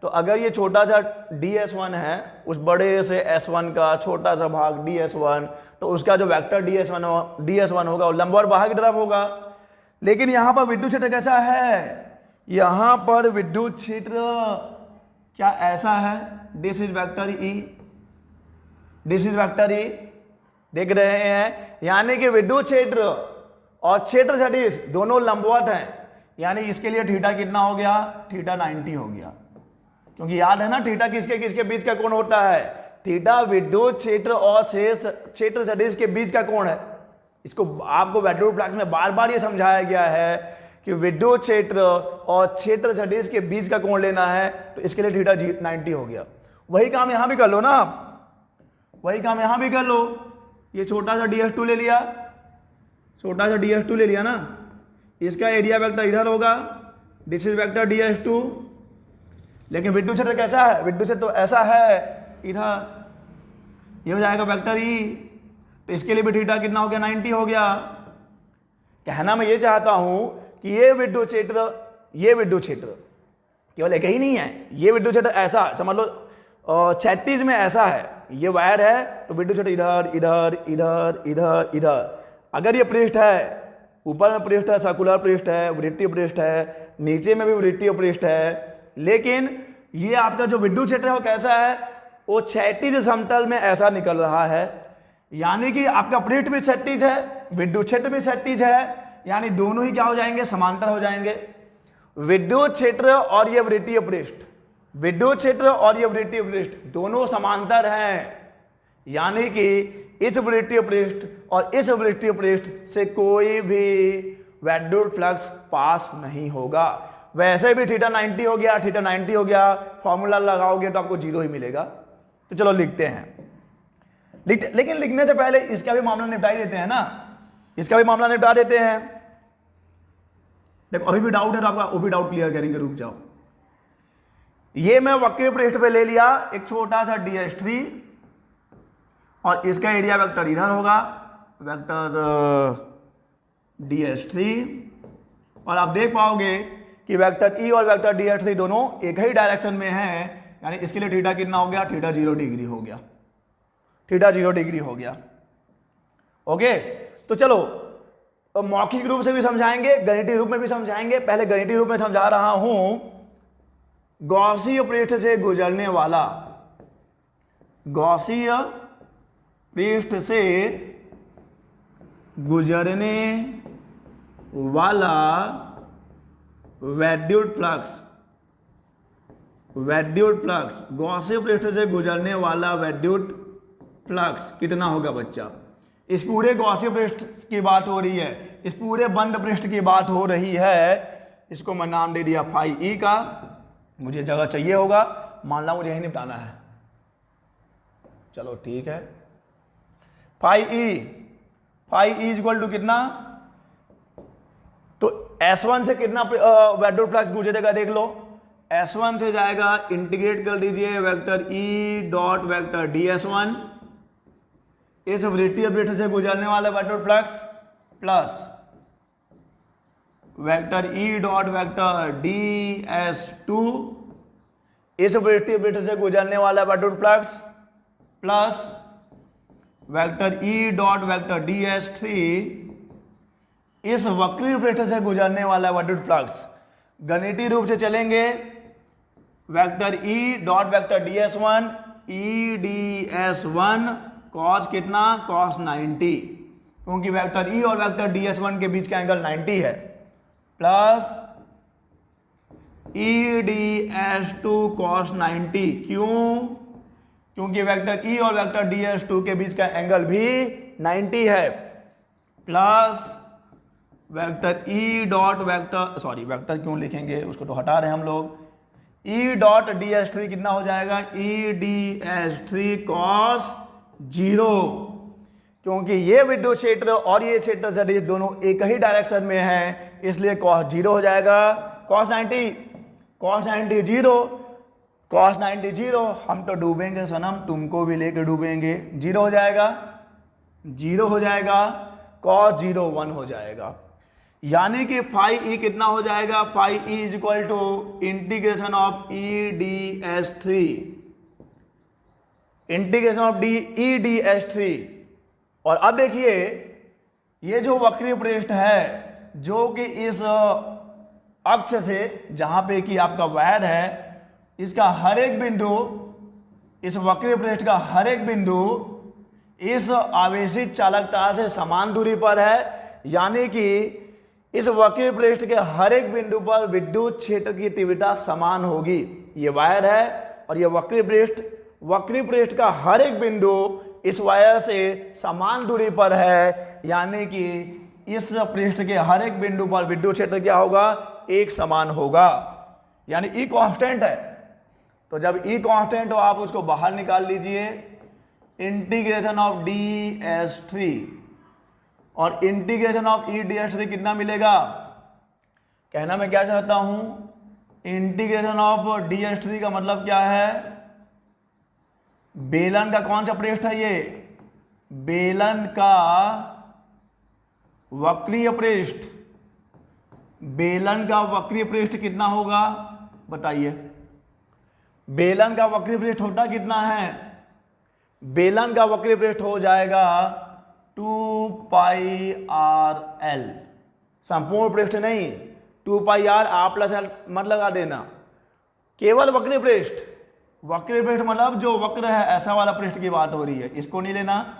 तो अगर ये छोटा सा DS1 है, उस बड़े से S1 का छोटा सा भाग DS1, तो उसका जो वेक्टर DS1 होगा वो लंबवत बाहर की तरफ होगा। लेकिन यहां पर विद्युत क्षेत्र कैसा है, यहां पर विद्युत क्षेत्र क्या ऐसा है, this is vector E, this is vector E, देख रहे हैं, यानी कि विद्युत क्षेत्र और क्षेत्र सदिश दोनों लंबवत हैं, यानी इसके लिए थीटा कितना हो गया, थीटा 90 हो गया, क्योंकि याद है ना थीटा किसके किसके बीच का कोण होता है, थीटा विद्युत क्षेत्र और शेष क्षेत्र सदिश के बीच का कोण है। इसको आपको वैक्टर फ्लक्स में बार बार ये समझाया गया है कि विद्युत क्षेत्र और क्षेत्र सदिश के बीच का कोण लेना है, तो इसके लिए थीटा 90 हो गया। वही काम यहां भी कर लो ना आप, वही काम यहां भी कर लो, ये छोटा सा DS2 ले लिया, छोटा सा DS2 ले लिया ना, इसका एरिया वेक्टर इधर होगा, दिस इज वेक्टर DS2, लेकिन विद्युत क्षेत्र कैसा है, विद्युत क्षेत्र तो ऐसा है इधर, ये हो जाएगा वेक्टर E, तो इसके लिए भी थीटा कितना हो गया, 90 हो गया। कहना मैं ये चाहता हूं कि ये विद्युत क्षेत्र, ये विद्युत क्षेत्र केवल एक ही नहीं है, ये विद्युत क्षेत्र ऐसा समझ लो, क्षैतिज में ऐसा है, ये वायर है तो विद्युत क्षेत्र इधर इधर इधर इधर इधर। अगर ये पृष्ठ है, ऊपर में पृष्ठ है, सर्कुलर पृष्ठ है, वृत्तीय पृष्ठ है, नीचे में भी वृत्तीय पृष्ठ है, लेकिन ये आपका जो विद्युत क्षेत्र है वो कैसा है, वो क्षैतिज समतल में ऐसा निकल रहा है, यानी कि आपका पृष्ठ भी क्षैतिज है, विद्युत क्षेत्र भी क्षैतिज है, यानी दोनों ही क्या हो जाएंगे, समांतर हो जाएंगे। विद्युत क्षेत्र और ये वृत्तीय पृष्ठ, विद्युत क्षेत्र और ये वृत्तीय पृष्ठ दोनों समांतर हैं, यानी कि इस वृत्तीय पृष्ठ और इस वृत्तीय पृष्ठ से कोई भी विद्युत फ्लक्स पास नहीं होगा। वैसे भी थीटा 90 हो गया, थीटा 90 हो गया, फॉर्मूला लगाओगे तो आपको 0 ही मिलेगा। तो चलो लिखते हैं। लेकिन लिखने से पहले इसका भी मामला निपटा ही देते हैं ना, इसका भी मामला निपटा देते हैं। देखो अभी भी डाउट है तो आपका वो भी डाउट क्लियर करेंगे, रुक जाओ। ये मैं वक्र पृष्ठ पे ले लिया एक छोटा सा DS3 और इसका एरिया वेक्टर इधर होगा, वेक्टर DS3, और आप देख पाओगे कि वेक्टर E और वेक्टर DS3 दोनों एक ही डायरेक्शन में हैं, यानी इसके लिए थीटा कितना हो गया, थीटा 0 डिग्री हो गया, थीटा 0 डिग्री हो गया। ओके, तो चलो मौखिक रूप से भी समझाएंगे, गणितीय रूप में भी समझाएंगे। पहले गणितीय रूप में समझा रहा हूं। गॉसीय पृष्ठ से गुजरने वाला, गॉसीय पृष्ठ से गुजरने वाला विद्युत फ्लक्स, विद्युत फ्लक्स, गॉसीय पृष्ठ से गुजरने वाला विद्युत फ्लक्स कितना होगा बच्चा? इस पूरे गॉसीय पृष्ठ की बात हो रही है, इस पूरे बंद पृष्ठ की बात हो रही है। इसको मैं नाम दे दिया फाई ई का। मुझे जगह चाहिए होगा, मान ला मुझे यही निपटाना है। चलो ठीक है, फाई ई इक्वल टू कितना? तो S1 से कितना विद्युत फ्लक्स गुजरेगा देख लो। S1 से जाएगा, इंटीग्रेट कर दीजिए, vector E dot vector DS1, इस वृत्तीय पृष्ठ से गुजरने वाला विद्युत flux, plus vector E dot vector DS2, इस वृत्तीय पृष्ठ से गुजरने वाला विद्युत flux, plus vector E dot vector DS3, इस वक्रीय पृष्ठ से गुजरने वाला विद्युत फ्लक्स। गणितीय रूप से चलेंगे, vector E dot vector DS1, EDS1 cos कितना, कॉस 90, क्योंकि वेक्टर E और वेक्टर DS1 के बीच का एंगल 90 है, प्लस EDS2 कॉस 90। क्यों? क्योंकि वेक्टर E और वेक्टर DS2 के बीच का एंगल भी 90 है, plus vector E dot vector, sorry vector क्यों लिखेंगे, उसको तो हटा रहे हैं हम लोग। E डॉट DS3 कितना हो जाएगा, EDS3 कॉस 0, क्योंकि ये विद्युत क्षेत्र और ये क्षेत्र सदिश दोनों एक ही डायरेक्शन में है, इसलिए कॉस 0 हो जाएगा। कॉस 90 0, कॉस 90 0, हम तो डूबेंगे सनम, तुमको भी लेके डूबेंगे। 0 हो जाएगा, 0 हो जाएगा, कॉस 0 1 हो जाएगा। यानी कि फाई ई कितना हो जाएगा, phi E is equal to integration of EDS3, integration of EDS3। और अब देखिए ये जो वक्रीय पृष्ठ है, जो कि इस अक्ष से जहां पे कि आपका वायर है, इसका हर एक बिंदु, इस वक्रीय पृष्ठ का हर एक बिंदु इस आवेशित चालकता से समान दूरी पर है। यानी कि इस वक्रीय पृष्ठ के हर एक बिंदु पर विद्युत क्षेत्र की तीव्रता समान होगी। ये वायर है और ये वक्रीय पृष्ठ का हर एक बिंदु इस वायर से समान दूरी पर है, यानी कि इस पृष्ठ के हर एक बिंदु पर विद्युत क्षेत्र क्या होगा, एक समान होगा। यानी E कांस्टेंट है, तो जब E कांस्टेंट हो आप उसको बाहर निकाल लीजिए। इंटीग्रेशन ऑफ DS3 और इंटीग्रेशन ऑफ EDS3 कितना मिलेगा? कहना मैं क्या चाहता हूं, इंटीग्रेशन ऑफ DS3 का मतलब क्या है, बेलन का कौन सा पृष्ठ है ये, बेलन का वक्रीय पृष्ठ। बेलन का वक्रीय पृष्ठ कितना होगा बताइए? बेलन का वक्रीय पृष्ठ होता कितना है? बेलन का वक्रीय पृष्ठ हो जाएगा 2πrl, संपूर्ण पृष्ठ नहीं, 2πr r प्लस l मत लगा देना, केवल वक्रीय पृष्ठ। वक्रीय पृष्ठ मतलब जो वक्र है ऐसा वाला पृष्ठ की बात हो रही है, इसको नहीं लेना,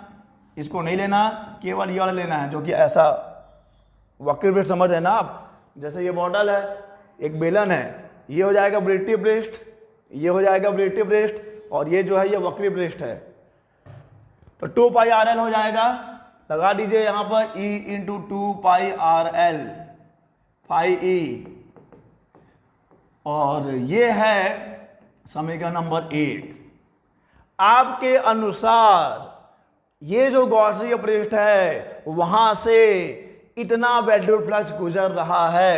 इसको नहीं लेना, केवल ये वाला लेना है जो कि ऐसा वक्रीय पृष्ठ समझ रहे हैं ना आप। जैसे ये मॉडल है, एक बेलन है, ये हो जाएगा वृत्तीय पृष्ठ, ये हो जाएगा वृत्तीय पृष्ठ, और ये जो है ये वक्रीय पृष्ठ है। तो 2πrl हो जाएगा, लगा दीजिए यहां पर E into 2πrl phi E, और ये है समीकरण नंबर 1। आपके अनुसार ये जो गॉसियन पृष्ठ है वहां से इतना वेक्टर फ्लक्स गुजर रहा है,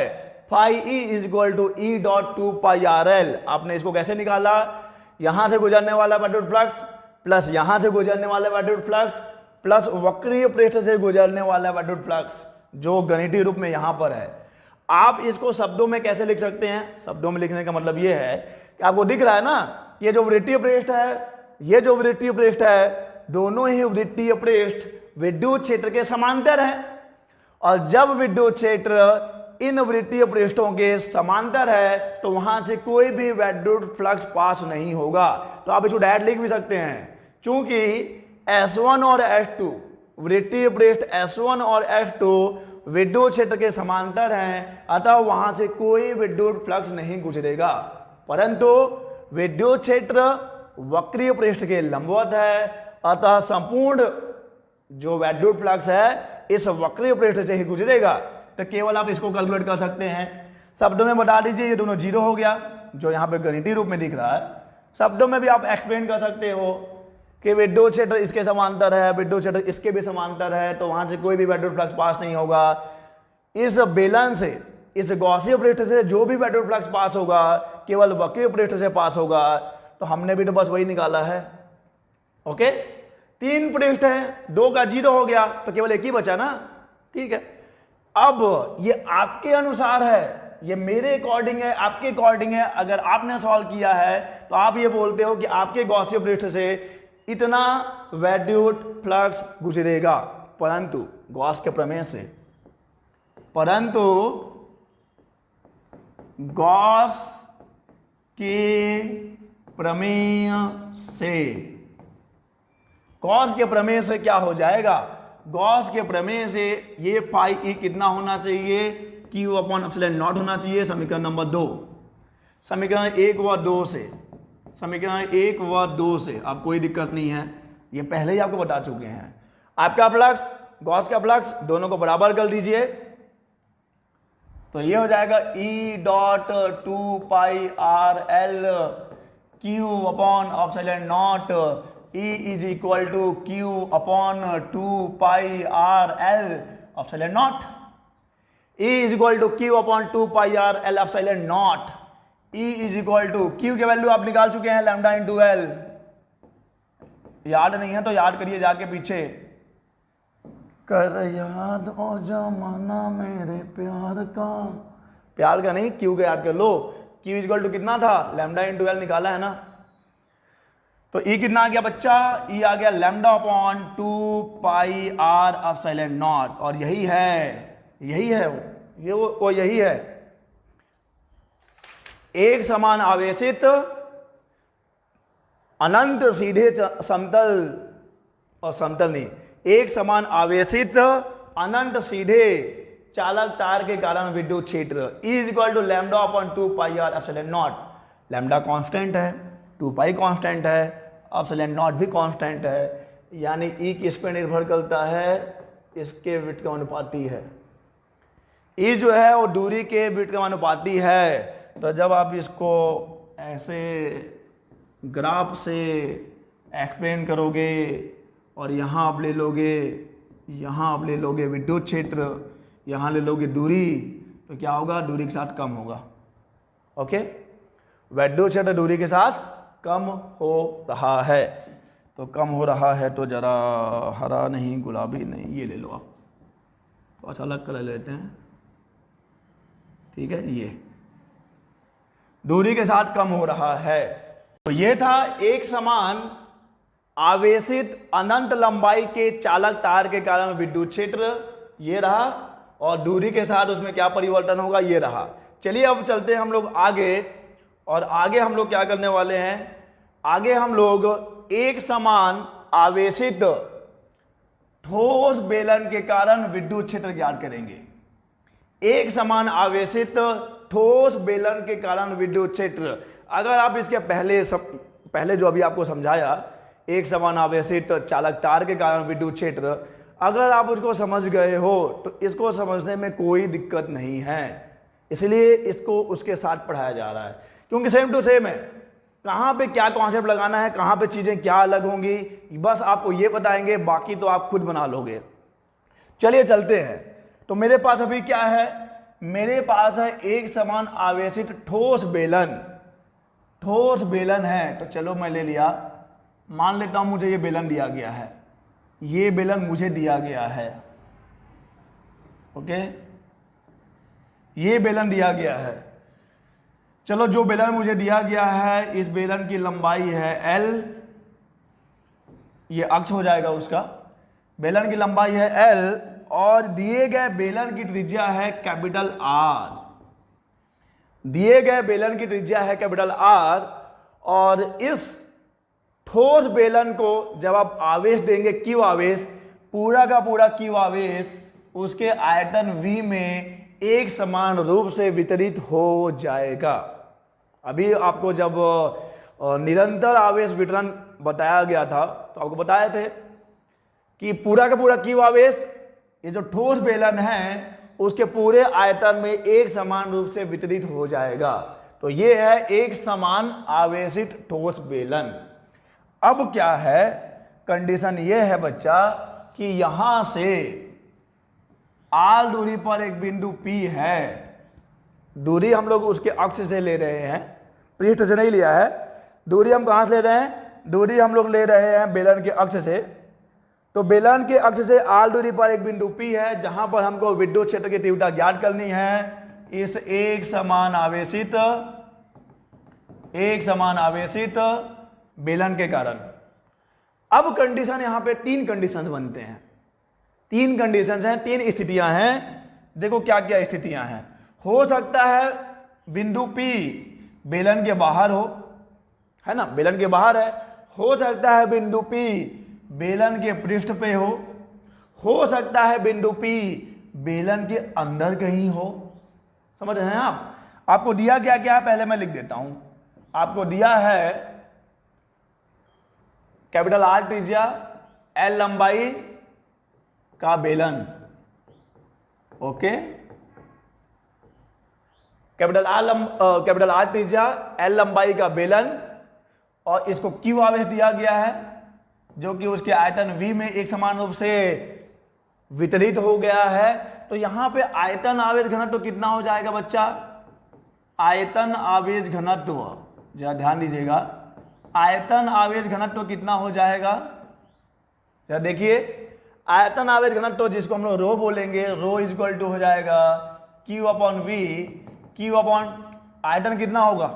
phi E is equal to E dot 2 pi are l. आपने इसको कैसे निकाला? यहां से गुजरने वाला वेक्टर फ्लक्स प्लस यहां से गुजरने वाला वेक्टर फ्लक्स प्लस वक्रीय पृष्ठ से गुजरने वाला वेक्टर फ्लक्स जो गणितीय रूप में यहां पर है। आप इसको शब्दों में कैसे लिख सकते हैं? शब्दों में लिखने का मतलब यह है कि आपको दिख रहा है ना, ये जो वृत्तीय पृष्ठ है, ये जो वृत्तीय पृष्ठ है, दोनों ही वृत्तीय पृष्ठ विद्युत क्षेत्र के समांतर हैं। और जब विद्युत क्षेत्र इन वृत्तीय पृष्ठों के समांतर है तो वहां से कोई भी विद्युत फ्लक्स पास नहीं होगा। तो आप इसको डायरेक्ट लिख भी सकते हैं, क्योंकि S1 और S2 वृत्तीय पृष्ठ S1 और S2 विद्युत क्षेत्र के समांतर हैं, अतः वहां से कोई विद्युत फ्लक्स नहीं गुजरेगा। परंतु विद्युत क्षेत्र वक्रीय पृष्ठ के लंबवत है, अतः संपूर्ण जो विद्युत फ्लक्स है इस वक्रीय पृष्ठ से ही गुजरेगा। तो केवल आप इसको कैलकुलेट कर सकते हैं। शब्दों में बता दीजिए, ये दोनों जीरो हो गया जो यहां पे गणितीय रूप में दिख रहा है। शब्दों में भी आप एक्सप्लेन कर सकते हो कि विद्युत क्षेत्र इसके समांतर है, विद्युत क्षेत्र इसके भी समांतर है, तो वहां से कोई भी विद्युत फ्लक्स पास नहीं होगा। इस बेलन से, इस गॉसियन पृष्ठ से जो भी विद्युत फ्लक्स पास होगा केवल वक्रीय पृष्ठ से पास होगा। तो हमने भी तो बस वही निकाला है। ओके, 3 पृष्ठ है, 2 का 0 हो गया तो केवल एक ही बचा ना। ठीक है, अब ये आपके अनुसार है, ये मेरे अकॉर्डिंग है, आपके अकॉर्डिंग है। अगर आपने सॉल्व किया है तो आप ये बोलते हो कि आपके गॉसियन पृष्ठ से इतना विद्युत फ्लक्स गुजरेगा, परंतु गॉस के प्रमेय से, परंतु गॉस के प्रमेय से, गॉस के प्रमेय से क्या हो जाएगा? गॉस के प्रमेय से ये फाई ई कितना होना चाहिए? क्यू अपॉन एप्सिलॉन नॉट होना चाहिए। समीकरण नंबर 2, समीकरण 1 व 2 से, समीकरण 1 व 2 से अब कोई दिक्कत नहीं है, ये पहले ही आपको बता चुके हैं। आपका फ्लक्स, गॉस का फ्लक्स, दोनों को बराबर कर दीजिए तो ये हो जाएगा E dot 2 pi are l q upon epsilon naught, E is equal to Q upon 2 pi are l epsilon naught. E is equal to Q upon 2 pi are l epsilon naught. E is equal to q के value आप निकाल चुके हैं, lambda into L. याद नहीं है तो याद करिए जाके पीछे। कर याद ओ जमाना मेरे प्यार का, प्यार का नहीं, क्यू का याद कर लो। क्यू इज इक्वल टू कितना था? लैम्डा इंटू एल निकाला है ना। तो ई कितना आ गया बच्चा? ई आ गया lambda upon 2 pi r epsilon naught. और यही है, यही है ये वो यही है, एक समान आवेशित अनंत सीधे समतल, और समतल नहीं, एक समान आवेशित अनंत सीधे चालक तार के कारण विद्युत क्षेत्र E is equal to lambda upon 2 pi r epsilon naught. Lambda constant है, 2 पाई कांस्टेंट है, एप्सिलॉन नॉट भी कांस्टेंट है, यानी E किस पे निर्भर करता है? इसके विट का अनुपाती है। E जो है वो दूरी के विट का अनुपाती है। तो जब आप इसको ऐसे ग्राफ से एक्सप्लेन करोगे और यहाँ आप ले लोगे, यहाँ आप ले लोगे विद्युत क्षेत्र, यहाँ ले लोगे दूरी, तो क्या होगा? दूरी के साथ कम होगा। ओके, विद्युत क्षेत्र दूरी के साथ कम हो रहा है। तो कम हो रहा है तो जरा हरा नहीं, गुलाबी नहीं, ये ले लो आप, तो अच्छा अलग कलर लेते हैं। ठीक है, ये दूरी के साथ कम हो रहा है। तो ये था एक समान आवेशित अनंत लंबाई के चालक तार के कारण विद्युत क्षेत्र, ये रहा, और दूरी के साथ उसमें क्या परिवर्तन होगा, ये रहा। चलिए अब चलते हैं हम लोग आगे, और आगे हम लोग क्या करने वाले हैं? आगे हम लोग एक समान आवेशित ठोस बेलन के कारण विद्युत क्षेत्र ज्ञात करेंगे। एक समान आवेशित ठोस बेलन के कारण विद्युत क्षेत्र। अगर आप इसके पहले जो अभी आपको समझाया, एक समान आवेशित चालक तार के कारण विद्युत क्षेत्र, अगर आप उसको समझ गए हो तो इसको समझने में कोई दिक्कत नहीं है, इसलिए इसको उसके साथ पढ़ाया जा रहा है, क्योंकि सेम टू सेम है। कहाँ पे क्या कॉन्सेप्ट लगाना है, कहाँ पे चीज़ें क्या अलग होंगी, बस आपको ये बताएंगे, बाकी तो आप खुद बना लोगे। चलिए चलते हैं। तो मेरे पास अभी क्या है, मेरे पास है एक समान आवेशित ठोस बेलन। ठोस बेलन है, तो चलो मैं ले लिया, मान लेता हूं मुझे ये बेलन दिया गया है, ये बेलन मुझे दिया गया है, ओके, ये बेलन दिया गया है। चलो जो बेलन मुझे दिया गया है, इस बेलन की लंबाई है L, ये अक्ष हो जाएगा उसका, बेलन की लंबाई है L और दिए गए बेलन की त्रिज्या है कैपिटल R। दिए गए बेलन की त्रिज्या है कैपिटल R और इस ठोस बेलन को जब आप आवेश देंगे Q आवेश, पूरा का पूरा Q आवेश उसके आयतन V में एक समान रूप से वितरित हो जाएगा। अभी आपको जब निरंतर आवेश वितरण बताया गया था तो आपको बताए थे कि पूरा का पूरा Q आवेश, ये जो ठोस बेलन है उसके पूरे आयतन में एक समान रूप से वितरित हो जाएगा। तो ये है एक समान आवेशित ठोस बेलन। अब क्या है, कंडीशन ये है बच्चा कि यहां से R दूरी पर एक बिंदु P है, दूरी हम लोग उसके अक्ष से ले रहे हैं, पृष्ठ से नहीं लिया है। दूरी हम कहां से ले रहे हैं, दूरी हम लोग ले रहे हैं बेलन के अक्ष से। तो बेलन के अक्ष से R दूरी पर एक बिंदु P है जहां पर हमको विद्युत क्षेत्र की तीव्रता ज्ञात करनी है इस एक समान आवेशित बेलन के कारण। अब कंडीशन यहां पे तीन कंडीशन बनते हैं, तीन कंडीशंस हैं, तीन स्थितियां हैं। देखो क्या क्या स्थितियां हैं। हो सकता है बिंदु P बेलन के बाहर हो, है ना, बेलन के बाहर है। हो सकता है बिंदु P बेलन के पृष्ठ पे हो सकता है बिंदु P बेलन के अंदर कहीं हो। समझ रहे हैं आप? आपको दिया क्या क्या है, पहले मैं लिख देता हूं। आपको दिया है कैपिटल R त्रिज्या, L लंबाई का बेलन, ओके, कैपिटल R त्रिज्या, L लंबाई का बेलन, और इसको Q आवेश दिया गया है जो कि उसके आयतन V में एक समान रूप से वितरित हो गया है। तो यहां पे आयतन आवेश घनत्व कितना हो जाएगा बच्चा, आयतन आवेश घनत्व, जरा ध्यान दीजिएगा, आयतन आवेश घनत्व कितना हो जाएगा, जरा देखिए, आयतन आवेश घनत्व जिसको हम लोग रो बोलेंगे, रो इक्वल टू हो जाएगा Q upon V। Q upon आयतन कितना होगा,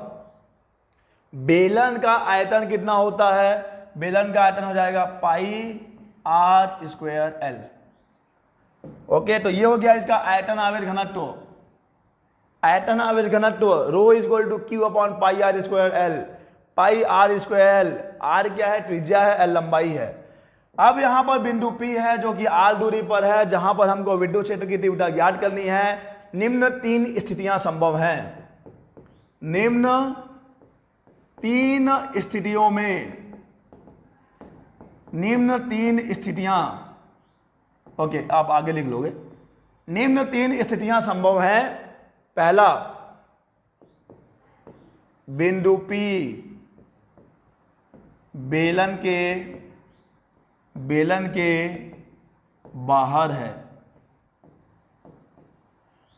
बेलन का आयतन कितना होता है, बेलन का आयतन हो जाएगा pi R square L। Okay, तो ये हो गया इसका आयतन आवेश घनत्व। आयतन आवेश घनत्व rho equal to Q upon pi R square L। Pi R square L, R क्या है, त्रिज्या है, L लंबाई है। अब यहां पर बिंदु P है जो कि R दूरी पर है, जहां पर हमको विद्युत क्षेत्र की तीव्रता ज्ञात करनी है। निम्न तीन स्थितियां संभव हैं, निम्न तीन स्थितियों में, निम्न तीन स्थितियां, ओके आप आगे लिख लोगे, निम्न तीन स्थितियां संभव हैं। पहला, बिंदु P बेलन के बाहर है,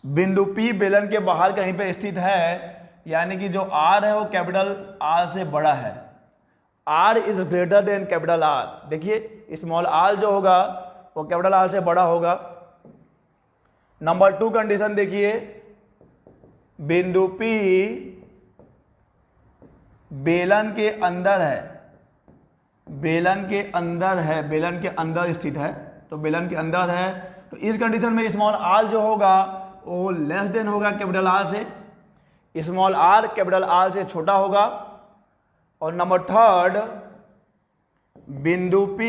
बिंदु P बेलन के बाहर कहीं पे स्थित है, यानी कि जो R है वो कैपिटल R से बड़ा है। R is greater than capital R। देखिए स्मॉल r जो होगा वो कैपिटल R से बड़ा होगा। नंबर 2 कंडीशन देखिए, बिंदु P बेलन के अंदर है, बेलन के अंदर है, बेलन के अंदर स्थित है, तो बेलन के अंदर है, तो इस कंडीशन में स्मॉल r जो होगा वो लेस देन होगा कैपिटल R से, स्मॉल r कैपिटल R से छोटा होगा। और नंबर 3, बिंदु P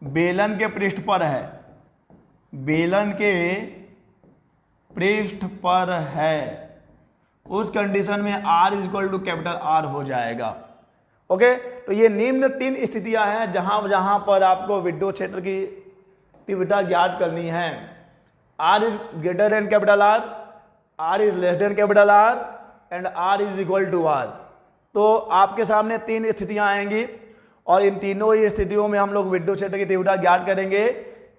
बेलन के पृष्ठ पर है, बेलन के पृष्ठ पर है, उस कंडीशन में R equal to capital R हो जाएगा। ओके, तो ये निम्न तीन स्थितियां हैं जहां जहां पर आपको विद्युत क्षेत्र की तीव्रता ज्ञात करनी है। R is greater than capital R, R is less than capital R and R is equal to R। तो आपके सामने 3 स्थितियां आएंगी और इन तीनों ही स्थितियों में हम लोग विद्युत क्षेत्र की तीव्रता ज्ञात करेंगे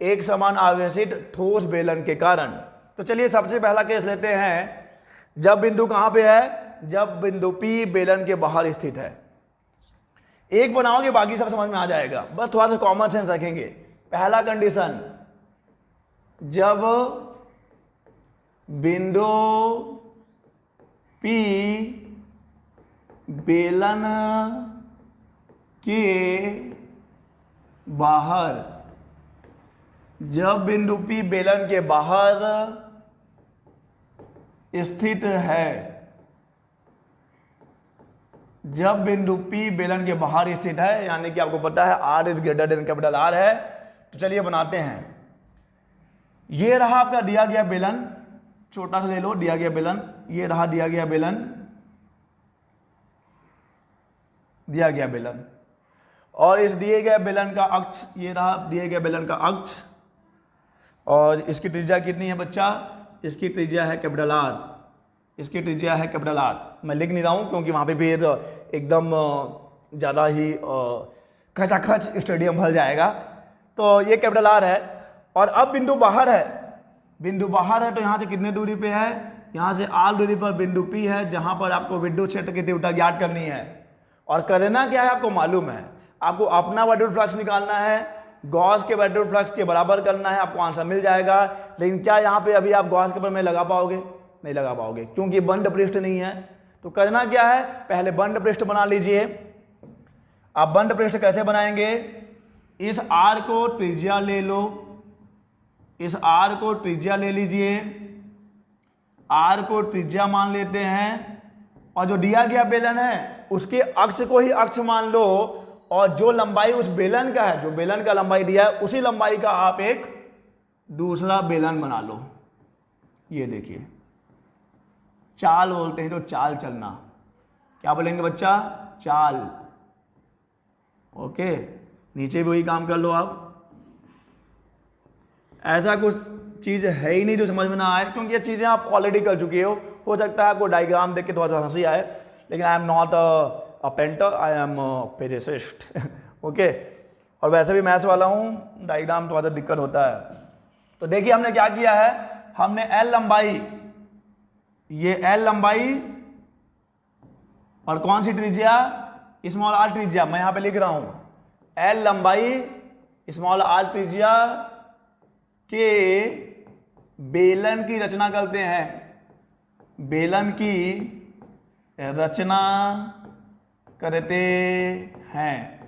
एक समान आवेशित ठोस बेलन के कारण। तो चलिए सबसे पहला केस लेते हैं। जब बिंदु कहां पे है? जब बिंदु P बेलन के बाहर स्थित है। एक बनाओगे बाकी सब समझ में आ जाएगा, बस थोड़ा सा कॉमन सेंस रखेंगे। पहला कंडीशन, जब बिंदु P बेलन के बाहर, जब बिंदु P बेलन के बाहर स्थित है, जब बिंदु P बेलन के बाहर स्थित है, यानी कि आपको पता है R is greater than capital R है। तो चलिए बनाते हैं। ये रहा आपका दिया गया बेलन, छोटा सा ले लो, दिया गया बेलन, ये रहा दिया गया बेलन, दिया गया बेलन, और इस दिए गए बेलन का अक्ष, ये रहा दिए गए बेलन का अक्ष, और इसकी त्रिज्या कितनी है बच्चा? इसकी त्रिज्या है कैपिटल R, इसकी त्रिज्या है कैपिटल R। मैं लिख नहीं रहा हूँ क्योंकि वहाँ पे फिर एकदम ज़्यादा ही खचाखच स्टेडियम भर जाएगा। तो ये कैपिटल R है। और अब बिंदु बाहर है, बिंदु बाहर है तो यहाँ से कितने दूरी पे है? यहाँ से R दूरी पर बिंदु P है, जहाँ पर आपको विद्युत क्षेत्र की तीव्रता ज्ञात करनी है। और करना क्या है आपको मालूम है, आपको अपना विद्युत फ्लक्स निकालना है, गॉस के विद्युत फ्लक्स के बराबर करना है, आपको आंसर मिल जाएगा। लेकिन क्या यहाँ पे अभी आप गॉस के प्रमेय लगा पाओगे? नहीं लगा पाओगे, क्योंकि बंद पृष्ठ नहीं है। तो करना क्या है, पहले बंद पृष्ठ बना लीजिए। आप बंद पृष्ठ कैसे बनाएंगे? इस R को त्रिज्या ले लो, इस R को त्रिज्या ले लीजिए, R को त्रिज्या मान लेते हैं, और जो दिया गया बेलन है उसके अक्ष को ही अक्ष मान लो, और जो लंबाई उस बेलन का है, जो बेलन का लंबाई दिया है, उसी लंबाई का आप एक दूसरा बेलन बना लो। ये देखिए, चाल बोलते हैं तो चाल चलना। क्या बोलेंगे बच्चा? चाल। ओके, नीचे भी वही काम कर लो आप। ऐसा कुछ चीज है ही नहीं जो समझ में ना आए, क्योंकि ये चीजें आप ऑलरेडी कर चुके हो सकता है आपको डायग्राम देख के थोड़ा सा हंसी आए, लेकिन I am not a painter, I am physicist. Okay, और वैसे भी मैथ्स वाला हूँ, डायग्राम थोड़ा सा दिक्कत होता है। तो देखिए हमने क्या किया है, हमने L लंबाई, ये L लंबाई और कौन सी त्रिज्या? स्मॉल r त्रिज्या, मैं यहां पे लिख रहा हूं L लंबाई स्मॉल r त्रिज्या के बेलन की रचना करते हैं, बेलन की रचना करते हैं।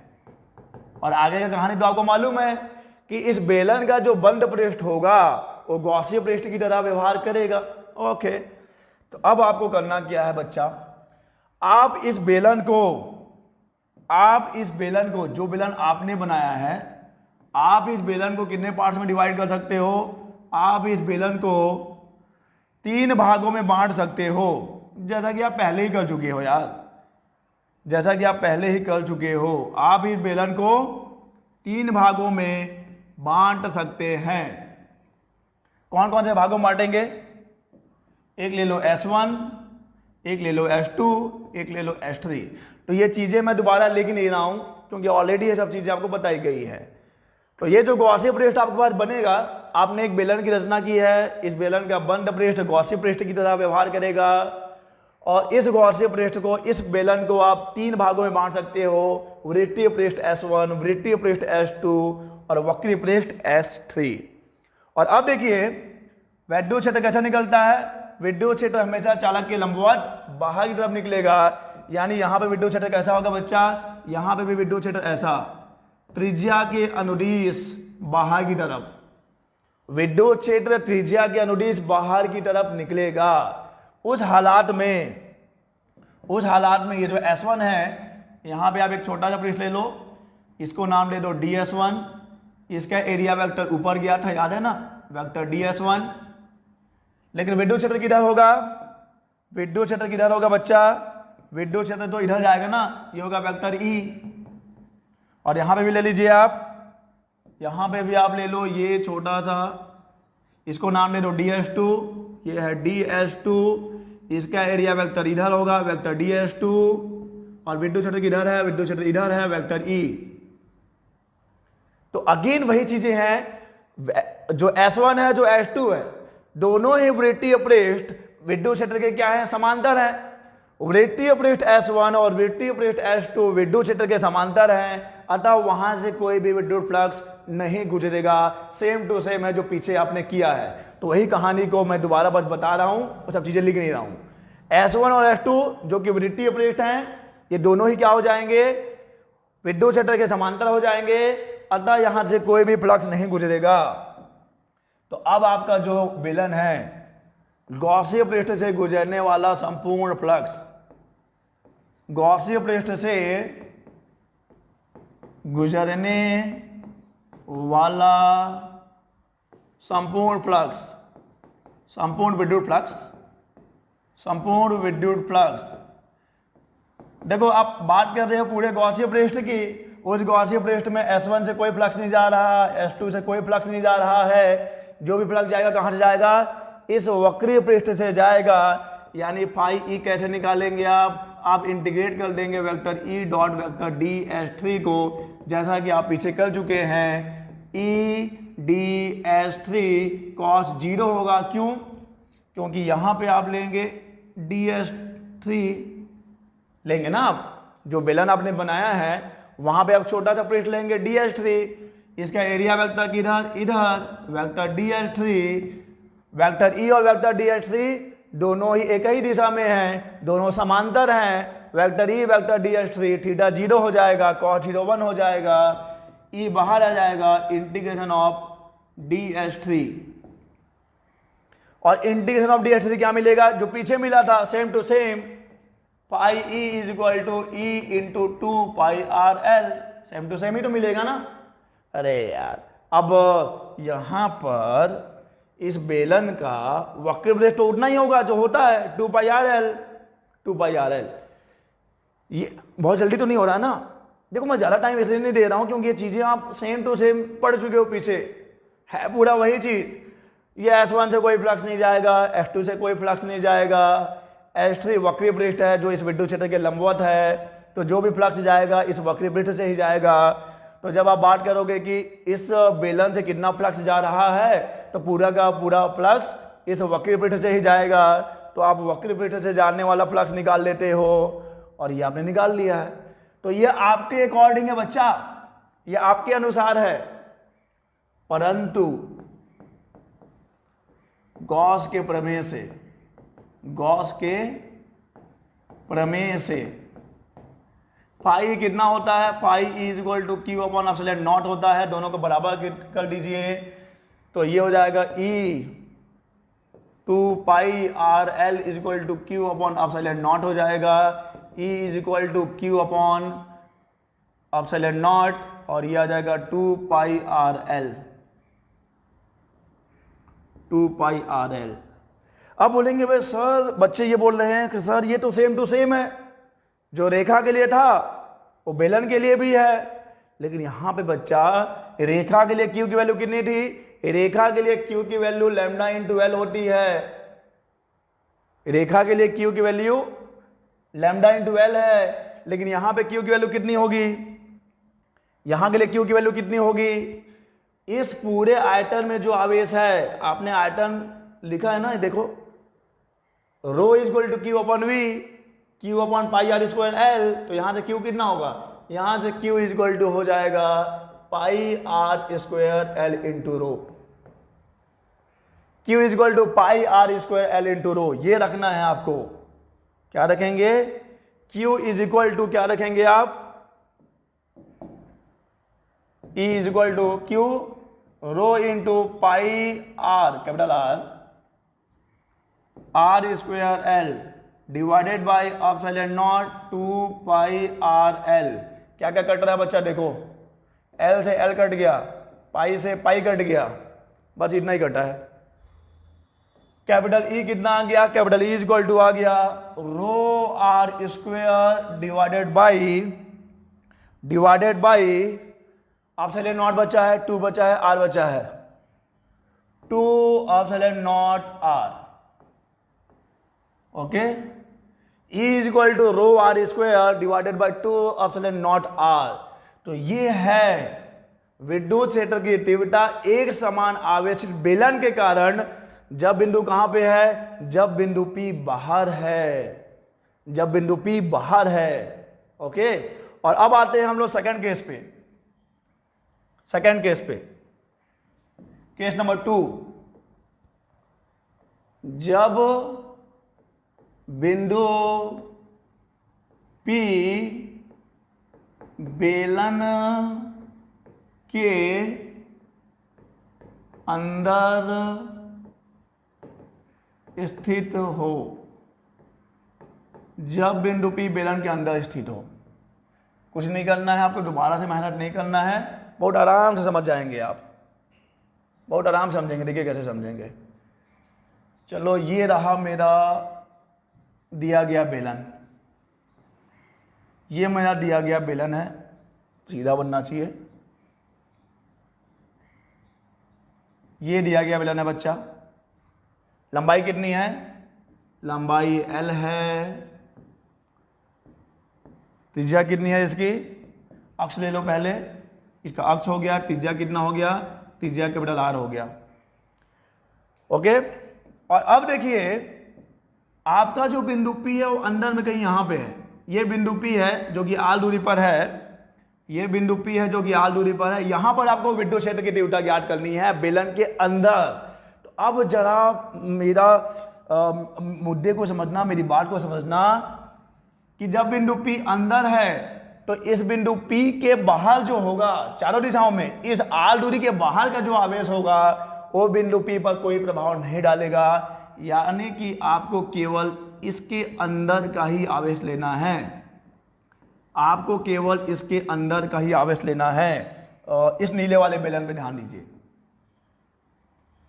और आगे का कहानी तो आपको मालूम है कि इस बेलन का जो बंद पृष्ठ होगा वो गॉसीय पृष्ठ की तरह व्यवहार करेगा। ओके, तो अब आपको करना क्या है बच्चा, आप इस बेलन को जो बेलन आपने बनाया है, आप इस बेलन को कितने पार्ट्स में डिवाइड कर सकते हो? आप इस बेलन को 3 भागों में बांट सकते हो, जैसा कि आप पहले ही कर चुके हो यार, जैसा कि आप पहले ही कर चुके हो। आप इस बेलन को 3 भागों में बांट सकते हैं। कौन कौन से भागों में बांटेंगे? एक ले लो S1, एक ले लो S2, एक ले लो S3। तो ये चीजें मैं दोबारा लिख नहीं रहा हूं क्योंकि ऑलरेडी ये सब चीजें आपको बताई गई है। तो ये जो गॉसीय पृष्ठ आपके पास बनेगा, आपने एक बेलन की रचना की है, इस बेलन का बंद पृष्ठ गॉसीय पृष्ठ की तरह व्यवहार करेगा, और इस गॉसीय पृष्ठ को, इस बेलन को आप 3 भागों में बांट सकते हो, वृत्तीय पृष्ठ S1, वृत्तीय पृष्ठ S2 और वक्रीय पृष्ठ S3। और अब देखिए विद्युत क्षेत्र कैसा निकलता है? विद्युत क्षेत्र हमेशा चालक के लंबवत बाहर की तरफ निकलेगा, यानी यहां पे विद्युत क्षेत्र कैसा होगा बच्चा? यहां पे भी विद्युत क्षेत्र ऐसा, त्रिज्या के अनुदिश बाहर की तरफ, विद्युत क्षेत्र त्रिज्या के अनुदिश बाहर की तरफ निकलेगा। उस हालात में ये जो S1 है, यहां पे आप एक छोटा सा पृष्ठ ले लो, इसको नाम दे दो DS1, इसका एरिया वेक्टर ऊपर गया था, याद है ना, वेक्टर DS1। लेकिन विद्युत क्षेत्र किधर होगा? विद्युत क्षेत्र किधर होगा बच्चा? विद्युत क्षेत्र तो इधर जाएगा ना, ये होगा वेक्टर E। और यहां पे भी ले लीजिए आप, यहां पे भी आप ले लो ये छोटा सा, इसको नाम दे दो DS2, ये है DS2, इसका एरिया वेक्टर इधर होगा, वेक्टर DS2। और विद्युत क्षेत्र किधर है, विद्युत क्षेत्र इधर है, वेक्टर ई। तो अगेन वही चीजें हैं, जो S1 है जो S2 है, दोनों ही वृत्तीय पृष्ठ विद्युत क्षेत्र के क्या है, समांतर है। वृत्तीय पृष्ठ S1 और वृत्तीय पृष्ठ S2 विद्युत क्षेत्र के समांतर हैं, अतः वहां से कोई भी विद्युत फ्लक्स नहीं गुजरेगा। सेम टू सेम है जो पीछे आपने किया है। तो वही कहानी को मैं दोबारा बस बता रहा हूं, वो सब चीजें लिख नहीं रहा हूं। S1 और S2 जो कि वृत्तीय पृष्ठ हैं, ये दोनों ही क्या हो जाएंगे, विद्युत क्षेत्र के समांतर हो जाएंगे, अतः यहां से कोई भी फ्लक्स नहीं गुजरेगा। तो अब आपका जो बेलन है, गॉसीय पृष्ठ से गुजरने वाला संपूर्ण फ्लक्स, गॉसीय पृष्ठ से गुजरने वाला संपूर्ण फ्लक्स, संपूर्ण विद्युत फ्लक्स, संपूर्ण विद्युत फ्लक्स। देखो आप बात कर रहे हो पूरे गॉसीय पृष्ठ की, उस गॉसीय पृष्ठ में S1 से कोई फ्लक्स नहीं जा रहा, S2 से कोई फ्लक्स नहीं जा रहा है। जो भी फ्लक्स जाएगा कहां से जाएगा, इस वक्रीय पृष्ठ से जाएगा। यानी फाई ई कैसे निकालेंगे आप इंटीग्रेट कर देंगे vector E dot vector D S3 को, जैसा कि आप पीछे कर चुके हैं। ई डी S3 कॉस 0 होगा, क्यों, क्योंकि यहां पे आप लेंगे DS3 लेंगे ना, आप जो बेलन आपने बनाया है वहां पे आप छोटा सा पृष्ठ लेंगे DS3, इसका एरिया वेक्टर किधर, इधर, वेक्टर DS3, वेक्टर ई और वेक्टर DS3 दोनों ही एक ही दिशा में हैं, दोनों समांतर हैं। Vector E vector DS3 theta 0 हो जाएगा, कॉस 0 1 हो जाएगा, ई बाहर आ जाएगा, इंटीग्रेशन ऑफ DS3। और इंटीग्रेशन ऑफ DS3 क्या मिलेगा, जो पीछे मिला था same to same, pi E is equal to E into 2 pi are L, same to same ही तो मिलेगा ना। अरे यार, अब यहां पर इस बेलन का वक्र पृष्ठ तो उतना ही होगा जो होता है 2 pi are L, 2 pi R L. ये बहुत जल्दी तो नहीं हो रहा ना, देखो मैं ज़्यादा टाइम इसलिए नहीं दे रहा हूं क्योंकि ये चीज़ें आप सेम टू सेम पढ़ चुके हो, पीछे है पूरा वही चीज़। ये S1 से कोई फ्लक्स नहीं जाएगा, S2 से कोई फ्लक्स नहीं जाएगा, S3 वक्रीय पृष्ठ है जो इस विद्युत क्षेत्र के लंबवत है, तो जो भी फ्लक्स जाएगा इस वक्रीय पृष्ठ से ही जाएगा। तो जब आप बात करोगे कि इस बेलन से कितना फ्लक्स जा रहा है, तो पूरा का पूरा फ्लक्स इस वक्रीय पृष्ठ से ही जाएगा। तो आप वक्रीय पृष्ठ से जाने वाला फ्लक्स निकाल लेते हो, और ये आपने निकाल लिया है। तो ये आपके अकॉर्डिंग है बच्चा, ये आपके अनुसार है, परंतु गॉस के प्रमेय से, गॉस के प्रमेय से फाई कितना होता है, phi is equal to Q upon epsilon naught होता है, दोनों को बराबर कर दीजिए। तो ये हो जाएगा E 2 pi are L is equal to Q upon epsilon naught हो जाएगा। E is equal to Q upon epsilon naught, और ये आ जाएगा 2 pi are L, 2 pi are L. अब बोलेंगे भाई सर, बच्चे ये बोल रहे हैं कि सर ये तो सेम टू सेम है, जो रेखा के लिए था वो बेलन के लिए भी है। लेकिन यहां पे बच्चा, रेखा के लिए क्यू की वैल्यू कितनी थी, रेखा के लिए क्यू की वैल्यू लैम्डा इंटू एल होती है। रेखा के लिए क्यू की वैल्यू लैम्डा इंटू एल है, लेकिन यहां पे क्यू की वैल्यू कितनी होगी, यहां के लिए क्यू की वैल्यू कितनी होगी, इस पूरे आयतन में जो आवेश है, आपने आयतन लिखा है ना, देखो, rho is equal to Q upon V, Q upon pi R square L. तो यहां से क्यू कितना होगा, यहां से क्यू इज इक्वल टू हो जाएगा pi R square L into rho, Q is equal to pi R square L into rho. ये रखना है आपको, क्या रखेंगे, क्यू इज इक्वल टू क्या रखेंगे आप, E is equal to q rho into pi r capital r square l divided by epsilon naught 2 pi are l. क्या क्या कट रहा है बच्चा, देखो, एल से एल कट गया, पाई से पाई कट गया, बस इतना ही कटा है। कैपिटल ई कितना आ गया, capital E is equal to आ गया rho R square divided by epsilon naught बचा है, 2 बचा है, आर बचा है, 2 epsilon naught R. Okay, E is equal to rho R square divided by 2 epsilon naught R. तो ये है विद्युत क्षेत्र की तीव्रता एक समान आवेशित बेलन के कारण जब बिंदु कहां पे है, जब बिंदु P बाहर है, जब बिंदु P बाहर है। ओके, और अब आते हैं हम लोग सेकंड केस पे। सेकंड केस पे, केस नंबर 2, जब बिंदु P बेलन के अंदर स्थित हो, जब बिंदु P बेलन के अंदर स्थित हो। कुछ नहीं करना है आपको, दोबारा से मेहनत नहीं करना है, बहुत आराम से समझ जाएंगे आप, बहुत आराम से समझेंगे। देखिए कैसे समझेंगे। चलो, ये रहा मेरा दिया गया बेलन, ये मेरा दिया गया बेलन है, सीधा बनना चाहिए। ये दिया गया बेलन है बच्चा। लंबाई कितनी है? लंबाई L है। त्रिज्या कितनी है इसकी? अक्ष ले लो पहले, इसका अक्ष हो गया, त्रिज्या कितना हो गया? त्रिज्या कैपिटल R हो गया। ओके, और अब देखिए आपका जो बिंदु P है वो अंदर में कहीं यहां पे है। ये बिंदु P है जो कि R दूरी पर है, ये बिंदु P है जो कि R दूरी पर है। यहां पर आपको विद्युत क्षेत्र की तीव्रता ज्ञात करनी है बेलन के अंदर। तो अब जरा मेरा मुद्दे को समझना, मेरी बात को समझना कि जब बिंदु P अंदर है तो इस बिंदु P के बाहर जो होगा चारों दिशाओं में, इस R दूरी के बाहर का जो आवेश होगा वो बिंदु P पर कोई प्रभाव नहीं डालेगा, यानी कि आपको केवल इसके अंदर का ही आवेश लेना है, आपको केवल इसके अंदर का ही आवेश लेना है। इस नीले वाले बेलन पे ध्यान दीजिए,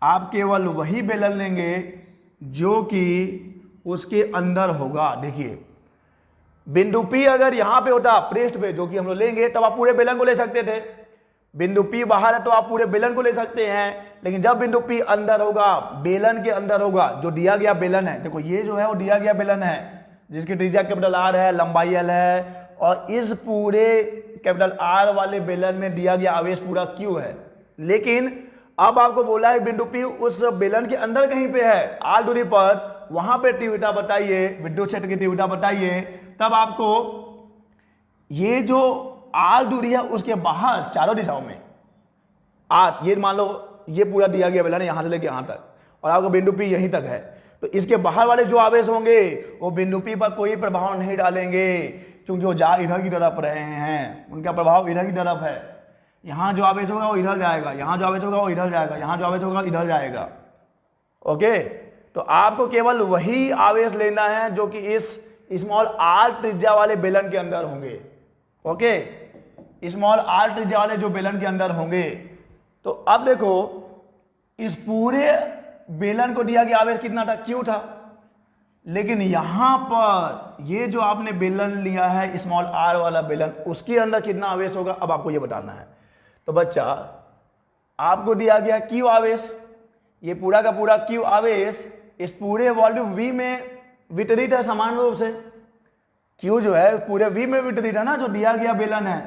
आप केवल वही बेलन लेंगे जो कि उसके अंदर होगा। देखिए बिंदु P अगर यहां पे होता पृष्ठ पे, जो कि हम लोग लेंगे, तब आप पूरे बेलन को ले सकते थे। बिंदु P बाहर है तो आप पूरे बेलन को ले सकते हैं, लेकिन जब बिंदु P अंदर होगा, बेलन के अंदर होगा, जो दिया गया बेलन है, देखो ये जो है वो दिया गया बेलन है जिसकी त्रिज्या कैपिटल R है, लंबाई L है, और इस पूरे कैपिटल R वाले बेलन में दिया गया आवेश पूरा Q है। लेकिन अब आपको बोला है बिंदु P उस बेलन के अंदर कहीं पे है, R दूरी पर, वहां पे तीव्रता बताइए, विद्युत क्षेत्र की तीव्रता बताइए। तब आपको ये जो R दूरी है उसके बाहर चारों दिशाओं में R, ये मान लो ये पूरा दिया गया बेलन है यहां से लेके यहां तक, और आपका बिंदु P यहीं तक है, तो इसके बाहर वाले जो आवेश होंगे वो बिंदु P पर कोई प्रभाव नहीं डालेंगे, क्योंकि वो जा इधर की तरफ रहे हैं, उनका प्रभाव इधर की तरफ है। यहां जो आवेश होगा वो इधर जाएगा, यहां जो आवेश होगा वो इधर जाएगा, यहां जो आवेश होगा इधर जाएगा। ओके, तो आपको केवल वही आवेश लेना है जो कि इस स्मॉल r त्रिज्या वाले बेलन के अंदर होंगे। ओके, स्मॉल r त्रिज्या वाले जो बेलन के अंदर होंगे। तो अब देखो इस पूरे बेलन को दिया गया आवेश कितना था? Q था। लेकिन यहां पर ये जो आपने बेलन लिया है स्मॉल r वाला बेलन, उसके अंदर कितना आवेश होगा, अब आपको ये बताना है। तो बच्चा आपको दिया गया Q आवेश, ये पूरा का पूरा Q आवेश इस पूरे वॉल्यूम V में वितरित है समान रूप से। Q जो है पूरे V में वितरित है ना, जो दिया गया बेलन है।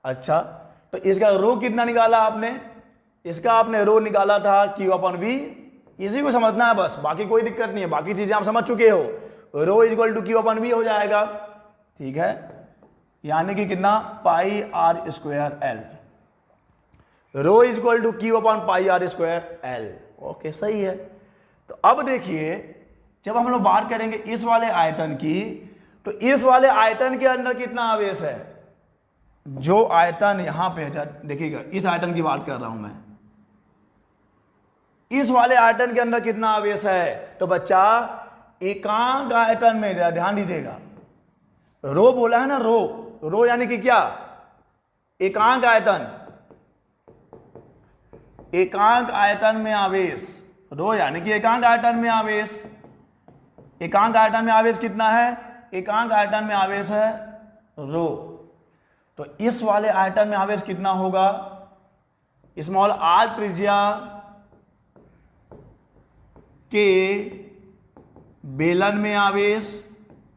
अच्छा, तो इसका रो कितना निकाला आपने? इसका आपने रो निकाला था Q/V। इसी को समझना है बस, बाकी कोई दिक्कत नहीं है, बाकी चीजें आप समझ चुके हो। रो इक्वल टू Q/V हो जाएगा, ठीक है, यानी कि कितना? Pi R square L। Rho equal to Q/πr square L। Okay, सही है। तो अब देखिए जब हम लोग बात करेंगे इस वाले आयतन की, तो इस वाले आयतन के अंदर कितना आवेश है? जो आयतन यहां पे है, देखिएगा इस आयतन की बात कर रहा हूं मैं, इस वाले आयतन के अंदर कितना आवेश है? तो बच्चा एकांक आयतन में ध्यान दीजिएगा, रो बोला है ना, रो यानी कि क्या? एकांक आयतन, एकांक आयतन में आवेश, रो यानी कि एकांक आयतन में आवेश। एकांक आयतन में आवेश कितना है? एकांक आयतन में आवेश है रो। तो इस वाले आयतन में आवेश कितना होगा? स्मॉल r त्रिज्या के बेलन में आवेश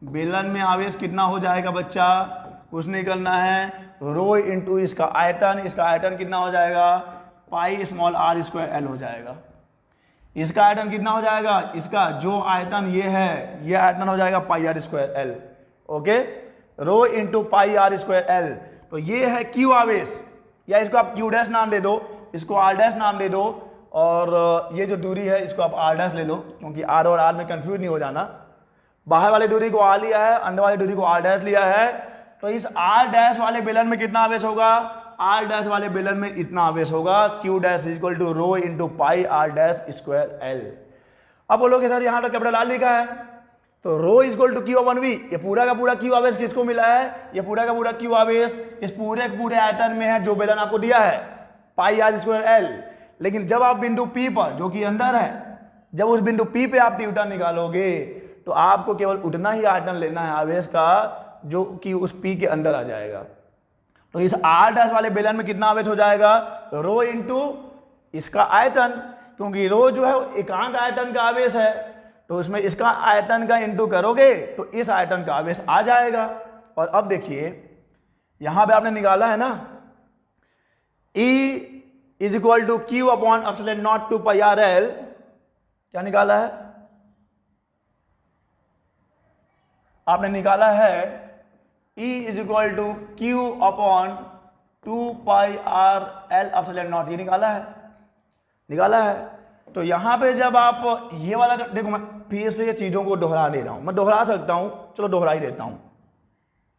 बेलन में आवेश कितना हो जाएगा बच्चा, कुछ नहीं करना है, रो इंटू इसका आयतन कितना हो जाएगा, pi small r square L हो जाएगा। इसका आयतन कितना हो जाएगा, इसका जो आयतन ये है, ये आयतन हो जाएगा pi r square L. Okay, rho into pi r square L. तो ये है क्यू आवेश, या इसको आप क्यू डैश नाम दे दो, इसको आर डैश नाम दे दो, और ये जो दूरी है इसको आप आर डैश ले लो, क्योंकि आर और आर में कंफ्यूज नहीं हो जाना। बाहर वाली दूरी को आर लिया है, अंदर वाली दूरी को आर डैश लिया है। तो इस आर डैश वाले बेलन में कितना आवेश होगा, आर डैश वाले बेलन में इतना आवेश होगा, q dash equal to rho into pi are dash square l. अब बोलोगे सर यहाँ तो कैपिटल आर लिखा है, तो rho equal to Q upon V, ये पूरा का पूरा क्यू आवेश किसको मिला है, ये पूरा का पूरा क्यू आवेश इस पूरे पूरे आयतन में है जो बेलन आपको दिया है, पाई आर स्क्वायर एल। लेकिन जब आप बिंदु P पर, जो कि अंदर है, जब उस बिंदु P पे आप तीव्रता निकालोगे तो आपको केवल उतना ही आयतन लेना है आवेश का जो कि उस P के अंदर आ जाएगा। तो इस R डैश वाले बेलन में कितना आवेश हो जाएगा, रो इंटू इसका आयतन, क्योंकि रो जो है एकांक आयतन का आवेश है, तो उसमें इसका आयतन का इंटू करोगे तो इस आयतन का आवेश आ जाएगा। और अब देखिए यहां पे आपने निकाला है ना, E is equal to Q upon epsilon naught two pi are l, क्या निकाला है आपने, निकाला है E is equal to Q upon 2 pi are l epsilon naught, ये निकाला है। तो यहां पे जब आप ये वाला, देखो मैं फिर से ये चीजों को दोहरा दे रहा हूं, मैं दोहरा सकता हूं, चलो दोहरा ही देता हूं,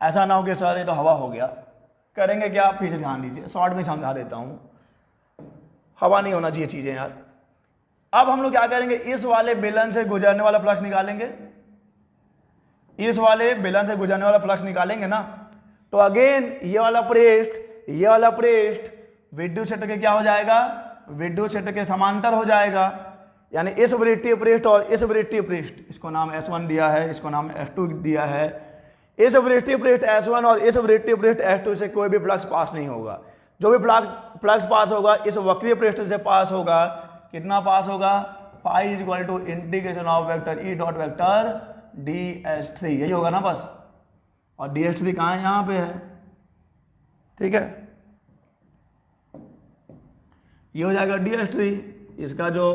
ऐसा ना हो कि सर ये तो हवा हो गया, करेंगे क्या, आप फिर से ध्यान दीजिए, शॉर्ट में समझा देता हूं, हवा नहीं होना चाहिए चीजें यार। अब हम लोग क्या करेंगे, इस वाले बेलन से गुजरने वाला फ्लक्स निकालेंगे, इस वाले बेलन से गुजरने वाला फ्लक्स निकालेंगे ना, तो अगेन ये वाला पृष्ठ विद्युत क्षेत्र के क्या हो जाएगा, विद्युत क्षेत्र के समांतर हो जाएगा। यानी इस वृत्तीय पृष्ठ और इस वृत्तीय पृष्ठ, इसको नाम S1 दिया है, इसको नाम S2 दिया है, इस वृत्तीय पृष्ठ S1 और इस वृत्तीय पृष्ठ S2 से कोई भी फ्लक्स पास नहीं होगा। जो भी फ्लक्स पास होगा इस वक्रीय पृष्ठ से पास होगा, कितना पास होगा, pi is equal to integration of vector E dot vector ds3, यही होगा ना बस। और ds3 कहाँ है, यहाँ पे है, ठीक है, ये हो जाएगा ds3, इसका जो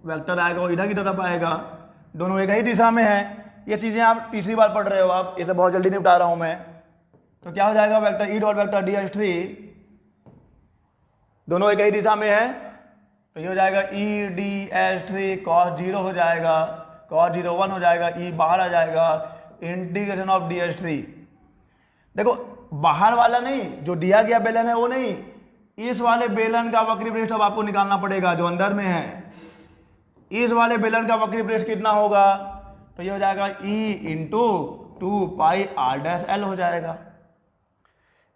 वेक्टर आएगा वो इधर की तरफ आएगा, दोनों एक ही दिशा में है। ये चीजें आप तीसरी बार पढ़ रहे हो, आप इसे बहुत जल्दी निपटा रहा हूं मैं। तो क्या हो जाएगा, vector E dot vector ds3 दोनों एक ही दिशा में है, तो ये हो जाएगा ई ds3 cos 0 हो जाएगा, cos 0 1 हो जाएगा, ई बाहर आ जाएगा, इंटीग्रेशन ऑफ ds3। देखो बाहर वाला नहीं, जो दिया गया बेलन है वो नहीं, इस वाले बेलन का वक्री पृष्ठ अब आपको निकालना पड़ेगा जो अंदर में है। इस वाले बेलन का वक्री पृष्ठ कितना होगा, तो ये हो जाएगा E into 2 pi are dash l हो जाएगा,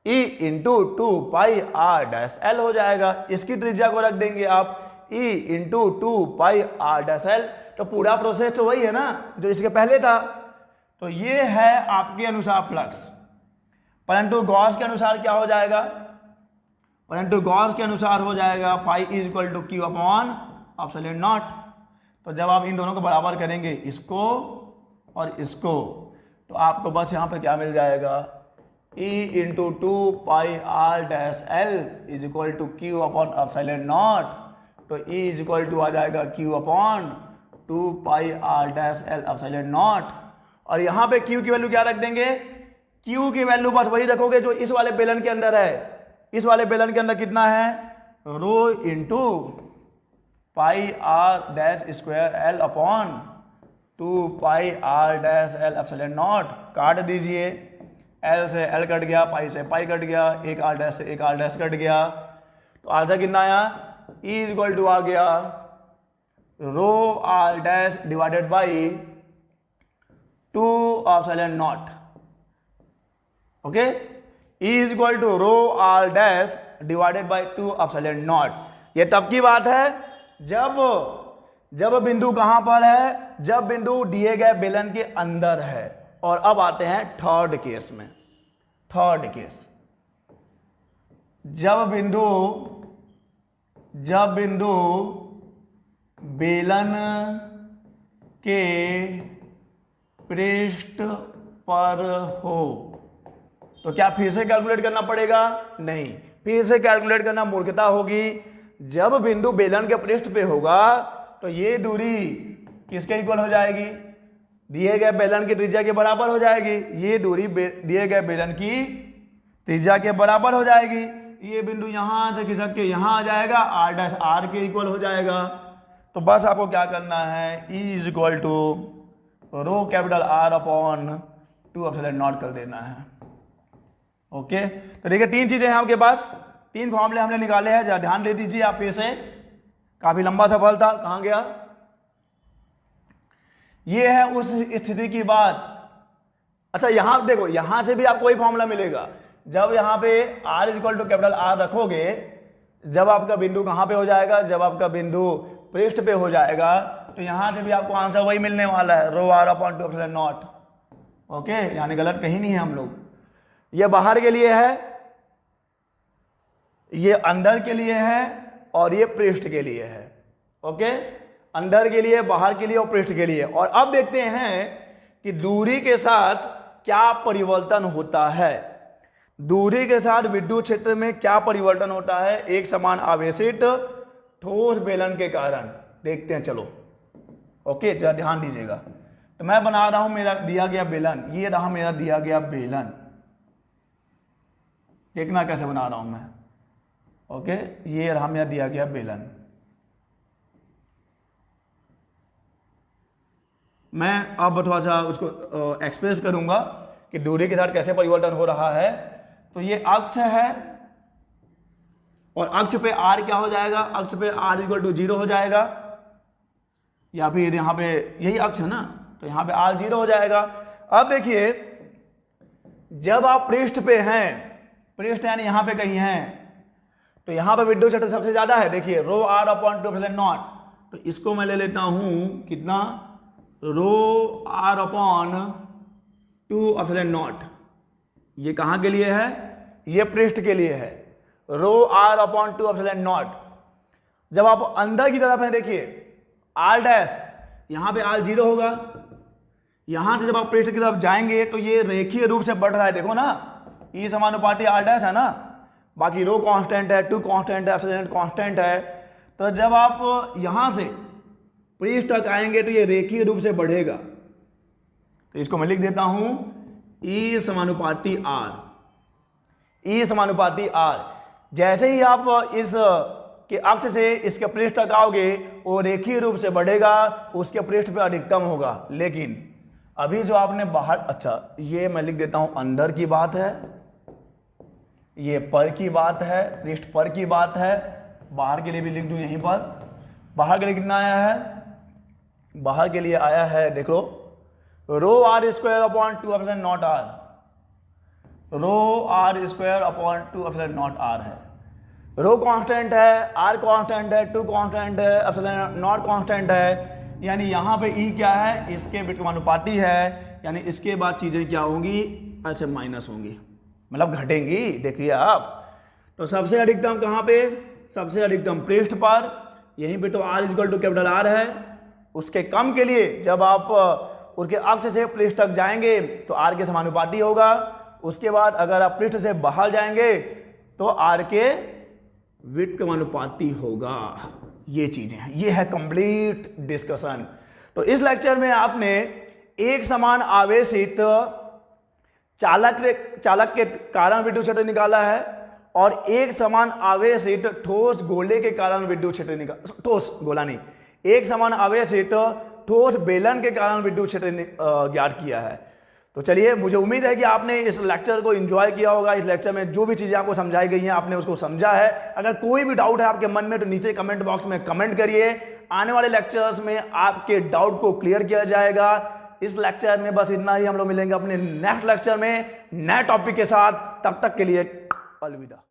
E into 2 pi are dash l हो जाएगा। इसकी त्रिज्या को रख देंगे आप E into 2 pi are dash l. तो पूरा प्रोसेस तो वही है ना जो इसके पहले था। तो ये है आपके अनुसार फ्लक्स, परंतु गॉस के अनुसार क्या हो जाएगा, परंतु गॉस के अनुसार हो जाएगा phi is equal to Q upon epsilon naught. तो जब आप इन दोनों को बराबर करेंगे, इसको और इसको, तो आपको बस यहाँ पे क्या मिल जाएगा, E into 2 pi are dash l is equal to Q upon epsilon naught. तो E इज इक्वल टू आ जाएगा q upon 2 pi are dash L epsilon naught. और यहाँ पे Q की वैल्यू क्या रख देंगे, Q की वैल्यू बस वही रखोगे जो इस वाले बेलन के अंदर है। इस वाले बेलन के अंदर कितना है, rho into pi are dash square L upon 2 pi are dash L epsilon naught. काट दीजिए, एल से एल कट गया, पाई से पाई कट गया, एक आर डैश से एक आर डैश कट गया, तो आंसर कितना आया, ई इज इक्वल टू आ गया rho r dash divided by 2 epsilon naught. Okay, E is equal to rho r dash divided by 2 epsilon naught. ये तब की बात है जब बिंदु कहां पर है, जब बिंदु दिए गए बेलन के अंदर है। और अब आते हैं थर्ड केस में। थर्ड केस, जब बिंदु बेलन के पृष्ठ पर हो। तो क्या फिर से कैलकुलेट करना पड़ेगा? नहीं, फिर से कैलकुलेट करना मूर्खता होगी। जब बिंदु बेलन के पृष्ठ पे होगा तो ये दूरी किसके इक्वल हो जाएगी? दिए गए बेलन की त्रिज्या के बराबर हो जाएगी। ये दूरी दिए गए बेलन की त्रिज्या के बराबर हो जाएगी। ये बिंदु यहां से खिसक के यहां आ जाएगा, r डैश r के इक्वल हो जाएगा। तो बस आपको क्या करना है, E is equal to rho capital R upon 2 epsilon naught कर देना है। ओके, तो देखिए 3 चीजें हैं आपके पास, 3 फॉर्मूले हमने निकाले हैं। जरा ध्यान दे दीजिए आप फिर से, काफी लंबा सफल था, कहां गया? ये है उस स्थिति की बात। अच्छा यहां देखो, यहां से भी आपको वही फॉर्मूला मिलेगा। जब यहां पे R equal to capital R रखोगे, जब आपका बिंदु कहां पे हो जाएगा? जब आपका बिंदु पृष्ठ पे हो जाएगा, तो यहां से भी आपको आंसर वही मिलने वाला है, रो R upon 2 epsilon naught. Okay, यानी गलत कहीं नहीं है हम लोग। ये बाहर के लिए है, ये अंदर के लिए है, और ये पृष्ठ के लिए है। ओके, अंदर के लिए, बाहर के लिए और पृष्ठ के लिए। और अब देखते हैं कि दूरी के साथ क्या परिवर्तन होता है। दूरी के साथ विद्युत क्षेत्र में क्या परिवर्तन होता है एक समान आवेशित ठोस बेलन के कारण? देखते हैं, चलो। ओके, जरा ध्यान दीजिएगा। तो मैं बना रहा हूं मेरा दिया गया बेलन, ये रहा मेरा दिया गया बेलन। देखना कैसे बना रहा हूं मैं। ओके, ये रहा मेरा दिया गया बेलन। मैं अब थोड़ा सा उसको एक्सप्रेस करूंगा कि दूरी के साथ कैसे परिवर्तन हो रहा है। तो ये अक्ष है, और अक्ष पे r क्या हो जाएगा? अक्ष पे r इक्वल टू 0 हो जाएगा, या फिर यहां पे यही अक्ष है ना, तो यहां पे r 0 हो जाएगा। अब देखिए, जब आप पृष्ठ पे हैं, पृष्ठ यानी यहां पे कहीं हैं, तो यहां पे विद्युत क्षेत्र सबसे ज्यादा है। देखिए रो R अपॉन 2 एप्सिलॉन नॉट, तो इसको मैं ले लेता हूं कितना, रो R अपॉन 2 एप्सिलॉन नॉट। ये कहां के लिए है? ये पृष्ठ के लिए है, रो R अपॉन 2 एप्सिलॉन नॉट। जब आप अंदर की तरफ हैं, देखिए R डैश, यहां पे R 0 होगा। यहां से जब आप पृष्ठ की तरफ जाएंगे तो ये रेखीय रूप से बढ़ रहा है, देखो ना, E समानुपाती R डैश है ना, बाकी रो कांस्टेंट है, 2 कांस्टेंट है, एप्सिलॉन कांस्टेंट है। तो जब आप यहां से पृष्ठ तक आएंगे तो ये रेखीय रूप से बढ़ेगा। तो इसको मैं लिख देता हूं E समानुपाती R, E समानुपाती R। जैसे ही आप इस के अक्ष से इसके पृष्ठ तक आओगे, वो रेखीय रूप से बढ़ेगा, उसके पृष्ठ पे अधिकतम होगा। लेकिन अभी जो आपने बाहर, अच्छा ये मैं लिख देता हूं अंदर की बात है, ये पर की बात है, पृष्ठ पर की बात है। बाहर के लिए भी लिख दूं यहीं पर। बाहर के लिए कितना आया है? बाहर के लिए आया है, देख लो, rho R square upon 2 epsilon naught R, rho R square upon 2 epsilon naught R है। रो कांस्टेंट है, R कांस्टेंट है, 2 कांस्टेंट है, एप्सिलॉन नॉट कांस्टेंट है। यानी यहाँ पे E क्या है? इसके व्युत्क्रमानुपाती है, यानी इसके बाद चीजें क्या होंगी? ऐसे माइनस होंगी, मतलब घटेंगी। देखिए आप, तो सबसे अधिकतम कहाँ पे? सबसे अधिकतम पृष्ठ पर, यहीं पे तो R equal to capital R है। उसके कम के लिए जब आप उसके अक्ष से पृष्ठ तक जाएंगे तो R के समानुपाती होगा। उसके बाद अगर आप पृष्ठ से बाहर जाएंगे तो R के व्युत्क्रमानुपाती होगा। ये चीजें हैं, ये है कंप्लीट डिस्कशन। तो इस लेक्चर में आपने एक समान आवेशित चालक के कारण विद्युत क्षेत्र निकाला है, और एक समान आवेशित ठोस गोले के कारण विद्युत क्षेत्र निकाला, ठोस गोला नहीं, एक समान आवेशित ठोस बेलन के कारण विद्युत क्षेत्र ज्ञात किया है। तो चलिए, मुझे उम्मीद है कि आपने इस लेक्चर को एंजॉय किया होगा। इस लेक्चर में जो भी चीजें आपको समझाई गई हैं आपने उसको समझा है। अगर कोई भी डाउट है आपके मन में तो नीचे कमेंट बॉक्स में कमेंट करिए। आने वाले लेक्चर्स में आपके डाउट को क्लियर किया जाएगा। इस लेक्चर में बस इतना ही। हम लोग मिलेंगे अपने नेक्स्ट लेक्चर में नए टॉपिक के साथ। तब तक के लिए अलविदा।